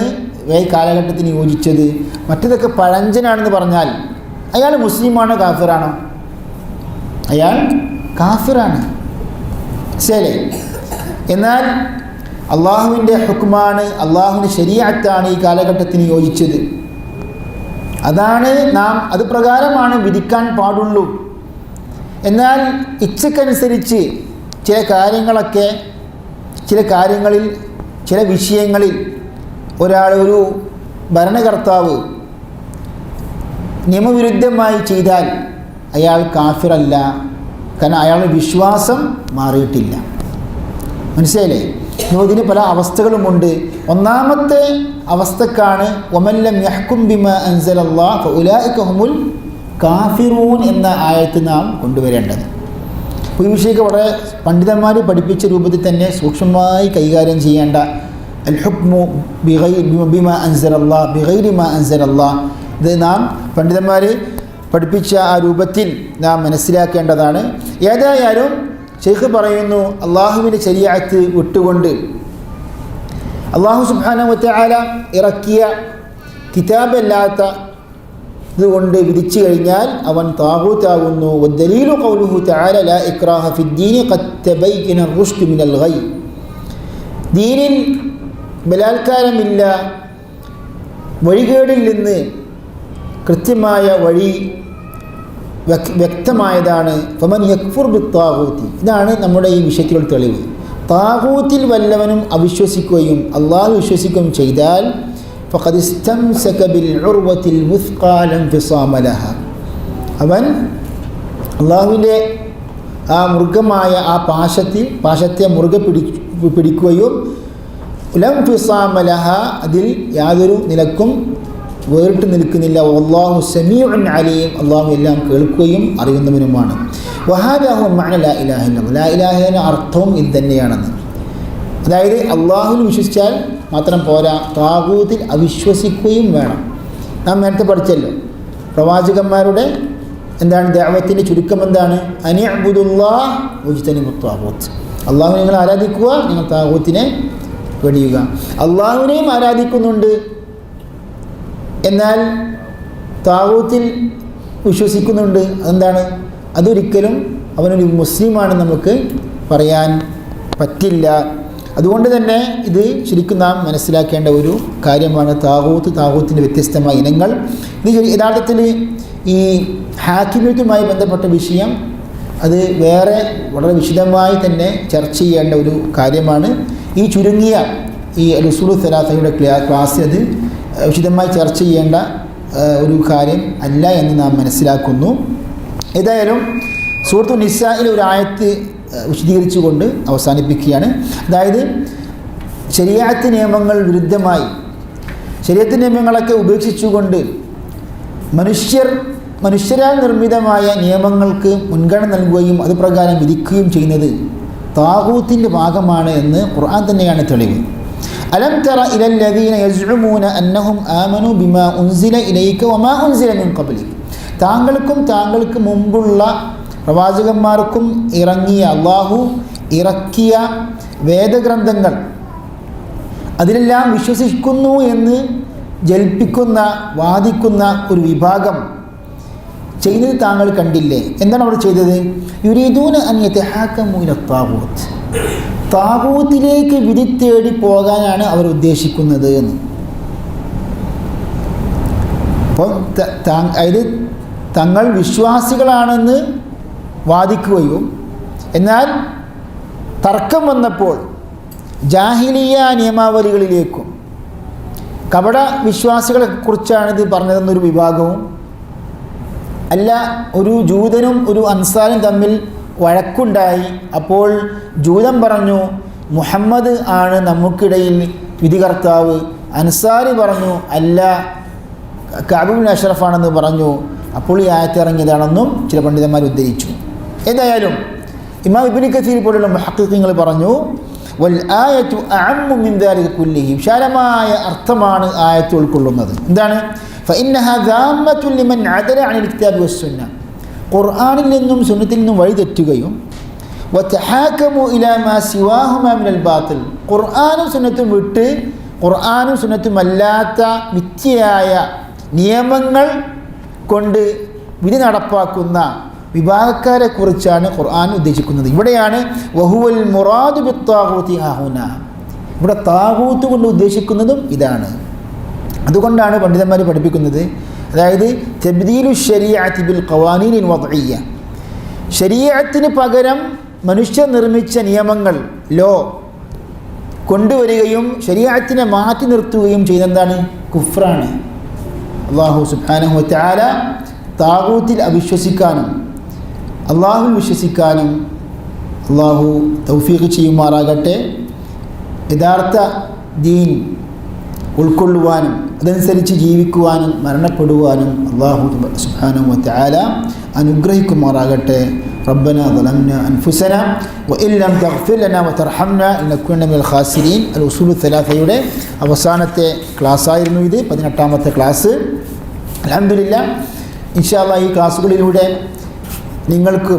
ഈ കാലഘട്ടത്തിന് യോജിച്ചത്, മറ്റതൊക്കെ പഴഞ്ചനാണെന്ന് പറഞ്ഞാൽ അയാൾ മുസ്ലിമാണോ കാഫിറാണോ? അയാൾ കാഫിറാണ്. ശരി, എന്നാൽ അള്ളാഹുവിൻ്റെ ഹുക്മാണ്, അള്ളാഹുവിൻ്റെ ശരീഅത്താണ് ഈ കാലഘട്ടത്തിന് യോജിച്ചത്, അതാണ് നാം അത് പ്രകാരമാണ് വിധിക്കാൻ പാടുള്ളൂ. എന്നാൽ ഇച്ഛക്കനുസരിച്ച് ചില കാര്യങ്ങളിൽ ചില വിഷയങ്ങളിൽ ഒരു ഭരണകർത്താവ് നിയമവിരുദ്ധമായി ചെയ്താൽ അയാൾ കാഫിറല്ല, കാരണം അയാളുടെ വിശ്വാസം മാറിയിട്ടില്ല. മനസ്സിലായില്ലേ? ഇതിന് പല അവസ്ഥകളുമുണ്ട്. ഒന്നാമത്തെ അവസ്ഥക്കാണ് വമൻ ലം യഹ്കും ബിമാ അൻസലല്ലാഹ് ഫഉലൈക ഹുമുൽ കാഫിറൂൻ എന്ന ആയത്ത് നാം കൊണ്ടുവരേണ്ടത്. ഈ വിഷയമൊക്കെ വളരെ പണ്ഡിതന്മാർ പഠിപ്പിച്ച രൂപത്തിൽ തന്നെ സൂക്ഷ്മമായി കൈകാര്യം ചെയ്യേണ്ട അൽ ഹുക്മു ബിമാ അൻസലല്ലാഹ് ബിഗൈരി മാ അൻസലല്ലാഹ്, ഇത് നാം പണ്ഡിതന്മാർ പഠിപ്പിച്ച ആ രൂപത്തിൽ നാം മനസ്സിലാക്കേണ്ടതാണ്. ഏതായാലും ശൈഖ് പറയുന്നു, അള്ളാഹുവിൻ്റെ ശരീഅത്ത് വിട്ടുകൊണ്ട് അള്ളാഹു സുബ്ഹാനഹു വ തആല ഇറക്കിയ കിതാബല്ലാത്ത ഇതുകൊണ്ട് വിധിച്ചു കഴിഞ്ഞാൽ അവൻ താഗൂത്താകുന്നു. വദ്ദലീലു ഖൗലുഹു തആല ലാ ഇക്റാഹ ഫിദ്ദീനി ഖദ് തബയ്യന റുശ്ദു മിനൽ ഗയ്, ദീനിൽ ബലാത്കാരമില്ല, വഴികേടിൽ നിന്ന് കൃത്യമായ വഴി വ്യക്തമായതാണ്. ഫമൻ യക്ഫുർ ബിത്താഗൂത്തി, ഇതാണ് നമ്മുടെ ഈ വിഷയത്തിലുള്ള തെളിവ്. താഗൂത്തിൽ വല്ലവനും അവിശ്വസിക്കുകയും അള്ളാഹു വിശ്വസിക്കുകയും ചെയ്താൽ ഫഖദ് ഇസ്തംസക ബിൽ ഉർവത്തിൽ മുസ്ഖാ ലാ ഇൻഫിസാമ ലഹാ, അവൻ അള്ളാഹുവിൻ്റെ ആ മൃഗമായ ആ പാശത്തെ മുറുകെ പിടിക്കുകയും ലാ ഇൻഫിസാമ ലഹാ, അതിൽ യാതൊരു നിലക്കും വേറിട്ട് നിൽക്കുന്നില്ല. വല്ലാഹു സമീഉൻ അലീം, അള്ളാഹു എല്ലാം കേൾക്കുകയും അറിയുന്നവനുമാണ്. വഹാദാ ഹുവ മഅന ലാ ഇലാഹ ഇല്ലല്ലാഹ്, ലാ ഇലാഹ എന്ന അർത്ഥവും ഇത് തന്നെയാണെന്ന്. അതായത് അള്ളാഹുവിൽ വിശ്വസിച്ചാൽ മാത്രം പോരാ, താഗൂത്തിൽ അവിശ്വസിക്കുകയും വേണം. നാം നേരത്തെ പഠിച്ചല്ലോ, പ്രവാചകന്മാരുടെ എന്താണ് ദഅവത്തിൻ്റെ ചുരുക്കം എന്താണ്? അനിഅ്ബുദുല്ലാഹ് വജ്തനിബുത് താഗൂത്ത്, അള്ളാഹു നിങ്ങൾ ആരാധിക്കുക, നിങ്ങൾ താഗൂത്തിനെ വെടിയുക. അള്ളാഹുവിനെയും ആരാധിക്കുന്നുണ്ട്, എന്നാൽ താഗൂത്തിൽ വിശ്വസിക്കുന്നുണ്ട്. അതെന്താണ്? അതൊരിക്കലും അവനൊരു മുസ്ലിമാണെന്ന് നമുക്ക് പറയാൻ പറ്റില്ല. അതുകൊണ്ട് തന്നെ ഇത് ശരിക്കും നാം മനസ്സിലാക്കേണ്ട ഒരു കാര്യമാണ്. താഗൂത്തിൻ്റെ വ്യത്യസ്തമായ ഇനങ്ങൾ. ഇത് യഥാർത്ഥത്തിൽ ഈ ഹാക്കിമിയത്തുമായി ബന്ധപ്പെട്ട വിഷയം അത് വേറെ വളരെ വിശദമായി തന്നെ ചർച്ച ചെയ്യേണ്ട ഒരു കാര്യമാണ്. ഈ ചുരുങ്ങിയ ഈ ഉസൂലു സലാസയുടെ ക്ലാസ്സിൽ അത് വിശദമായി ചർച്ച ചെയ്യേണ്ട ഒരു കാര്യം അല്ല എന്ന് നാം മനസ്സിലാക്കുന്നു. ഏതായാലും സൂറത്തു നിസായിലെ ഒരു ആയത്ത് വിശദീകരിച്ചുകൊണ്ട് അവസാനിപ്പിക്കുകയാണ്. അതായത് ശരീഅത്ത് നിയമങ്ങൾ വിരുദ്ധമായി ശരീഅത്ത് നിയമങ്ങളൊക്കെ ഉപേക്ഷിച്ചുകൊണ്ട് മനുഷ്യരാൽ നിർമ്മിതമായ നിയമങ്ങൾക്ക് മുൻഗണന നൽകുകയും അതുപ്രകാരം വിധിക്കുകയും ചെയ്യുന്നത് താഗൂത്തിൻ്റെ ഭാഗമാണ് എന്ന് ഖുർആൻ തന്നെയാണ് തെളിവ്. അലം തറ ഇലൽ ലദീന യസ്ഉമൂന അന്നഹും ആമനു ബിമാ ഉൻസില ഇലൈക വമാ ഉൻസില മിൻ ഖബ്ലിക, താങ്കൾക്ക് മുമ്പുള്ള പ്രവാചകന്മാർക്കും ഇറങ്ങിയ അള്ളാഹു ഇറക്കിയ വേദഗ്രന്ഥങ്ങൾ അതിലെല്ലാം വിശ്വസിക്കുന്നു എന്ന് ജൽപ്പിക്കുന്ന വാദിക്കുന്ന ഒരു വിഭാഗം ചെയ്യുന്നത് താങ്കൾ കണ്ടില്ലേ? എന്താണ് അവർ ചെയ്തത്? യുരീദൂന അൻ യതഹാകമു ഇല താഗൂത്ത്, താഗൂത്തിലേക്ക് വിധി തേടി പോകാനാണ് അവർ ഉദ്ദേശിക്കുന്നത് എന്ന്. അപ്പോൾ അതായത് തങ്ങൾ വിശ്വാസികളാണെന്ന് വാദിക്കുകയും എന്നാൽ തർക്കം വന്നപ്പോൾ ജാഹിലിയ നിയമാവലികളിലേക്കും കപട വിശ്വാസികളെക്കുറിച്ചാണിത് പറഞ്ഞതെന്നൊരു വിഭാഗവും, അല്ല ഒരു ജൂതനും ഒരു അൻസാരും തമ്മിൽ വഴക്കുണ്ടായി, അപ്പോൾ ജൂതൻ പറഞ്ഞു മുഹമ്മദ് ആണ് നമുക്കിടയിൽ വിധികർത്താവ്, അൻസാരി പറഞ്ഞു അല്ല കഅബ് ഇബ്നു അഷ്റഫാണെന്ന് പറഞ്ഞു. അപ്പോൾ ഈ ആയത്ത് ഇറങ്ങിയതാണെന്നും ചില പണ്ഡിതന്മാർ ഉദ്ധരിച്ചു. എന്തായാലും ഇമാം ഇബ്നു കസീർ പോലുള്ള മുഹഖിഖീങ്ങൾ പറഞ്ഞു വൽ ആയത്തു അഅമ്മു മിൻ ദാലിക കുല്ലിഹി, വിശാലമായ അർത്ഥമാണ് ആയത്ത് ഉൾക്കൊള്ളുന്നത്. എന്താണ്? ഫഇന്നഹാ ദാമ്മത്തുൻ ലിമൻ അദല അനിൽ കിതാബി വസ്സുന്ന, ഖുർആനിൽ നിന്നും സുന്നത്തിൽ നിന്നും വഴി തെറ്റുകയും വതഹാകമു ഇലാ മാ സിവാഹുമാ മിനൽ ബാത്തിൽ, ഖുർആനും സുന്നത്തും വിട്ട് ഖുർആനും സുന്നത്തും അല്ലാത്ത മിഥ്യയായ നിയമങ്ങൾ കൊണ്ട് വിധി നടപ്പാക്കുന്ന വിഭാഗക്കാരെ കുറിച്ചാണ് ഖുർആൻ ഉദ്ദേശിക്കുന്നത്. ഇവിടെയാണ് വഹുവൽ മുറാദു ബിത്താഗൂതി ഹുന, ഇവിടെ താഗൂത്ത് കൊണ്ട് ഉദ്ദേശിക്കുന്നതും ഇതാണ്. അതുകൊണ്ടാണ് പണ്ഡിതന്മാർ പഠിപ്പിക്കുന്നത്, അതായത് തബ്ദീലു ശരീഅത്തി ബിൽ ഖവാനീനിൽ വദ്ഇയ്യ, ശരീഅത്തിന് പകരം മനുഷ്യർ നിർമ്മിച്ച നിയമങ്ങൾ ലോ കൊണ്ടുവരികയും ശരീഅത്തിനെ മാറ്റി നിർത്തുകയും ചെയ്യുന്നതാണ് കുഫ്റാണ്. അല്ലാഹു സുബ്ഹാനഹു വ തആല താഗൂത്തിൽ അവിശ്വസിക്കാനും അള്ളാഹുവിൽ വിശ്വസിക്കാനും അള്ളാഹു തൗഫീഖ് ചെയ്യുമാറാകട്ടെ. യഥാർത്ഥ ദീൻ ഉൾക്കൊള്ളുവാനും അതനുസരിച്ച് ജീവിക്കുവാനും മരണപ്പെടുവാനും അള്ളാഹു സുബ്ഹാനഹു വ തആല അനുഗ്രഹിക്കുമാറാകട്ടെ. റബ്ബനാ ളലംനാ അൻഫുസനാ വഇൻ ലം തഗ്ഫിർ ലനാ വതർഹംനാ ലനകൂനന്ന മിനൽ ഖാസിരീൻ. അൽ ഉസൂലു സലാസയുടെ അവസാനത്തെ ക്ലാസ്സായിരുന്നു ഇത്, 18ാമത്തെ ക്ലാസ്. അൽഹംദുലില്ലാ, ഇൻഷാ അല്ലാഹ് ഈ ക്ലാസ്സുകളിലൂടെ നിങ്ങൾക്ക്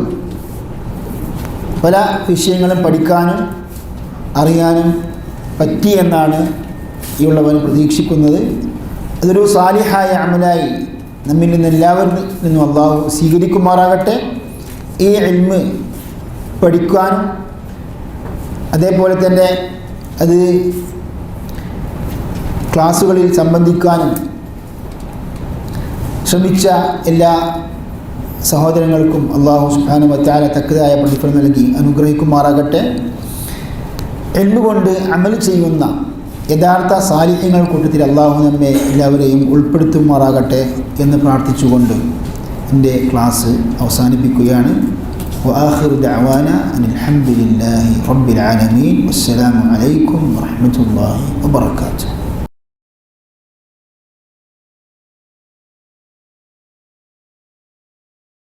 പല വിഷയങ്ങളും പഠിക്കാനും അറിയാനും പറ്റിയെന്നാണ് ഈ ഉള്ളവൻ പ്രതീക്ഷിക്കുന്നത്. അതൊരു സാലിഹായ അമലായി നമ്മിൽ നിന്ന് എല്ലാവരിൽ നിന്നും അള്ളാഹു സ്വീകരിക്കുമാറാകട്ടെ. ഈ ഇൽമ് പഠിക്കാനും അതേപോലെ തന്നെ അത് ക്ലാസ്സുകളിൽ സംബന്ധിക്കാനും ശ്രമിച്ച എല്ലാ സഹോദരങ്ങൾക്കും അള്ളാഹു സുബ്ഹാനഹു വ തആല തക്കതായ പ്രതിഫലം നൽകി അനുഗ്രഹിക്കുമാറാകട്ടെ. ഇൽമ് കൊണ്ട് അമൽ ചെയ്യുന്ന യഥാർത്ഥ സാലിഹ്യങ്ങൾ കൂട്ടത്തിൽ അള്ളാഹു നമ്മെ എല്ലാവരെയും ഉൾപ്പെടുത്തുമാറാകട്ടെ എന്ന് പ്രാർത്ഥിച്ചുകൊണ്ട് എൻ്റെ ക്ലാസ് അവസാനിപ്പിക്കുകയാണ്. വആഖിറു ദഅവാനാ അനിൽ ഹംദുലില്ലാഹി റബ്ബിൽ ആലമീൻ. വസ്സലാമു അലൈക്കും വറഹ്മത്തുള്ളാഹി വബറകാതുഹു.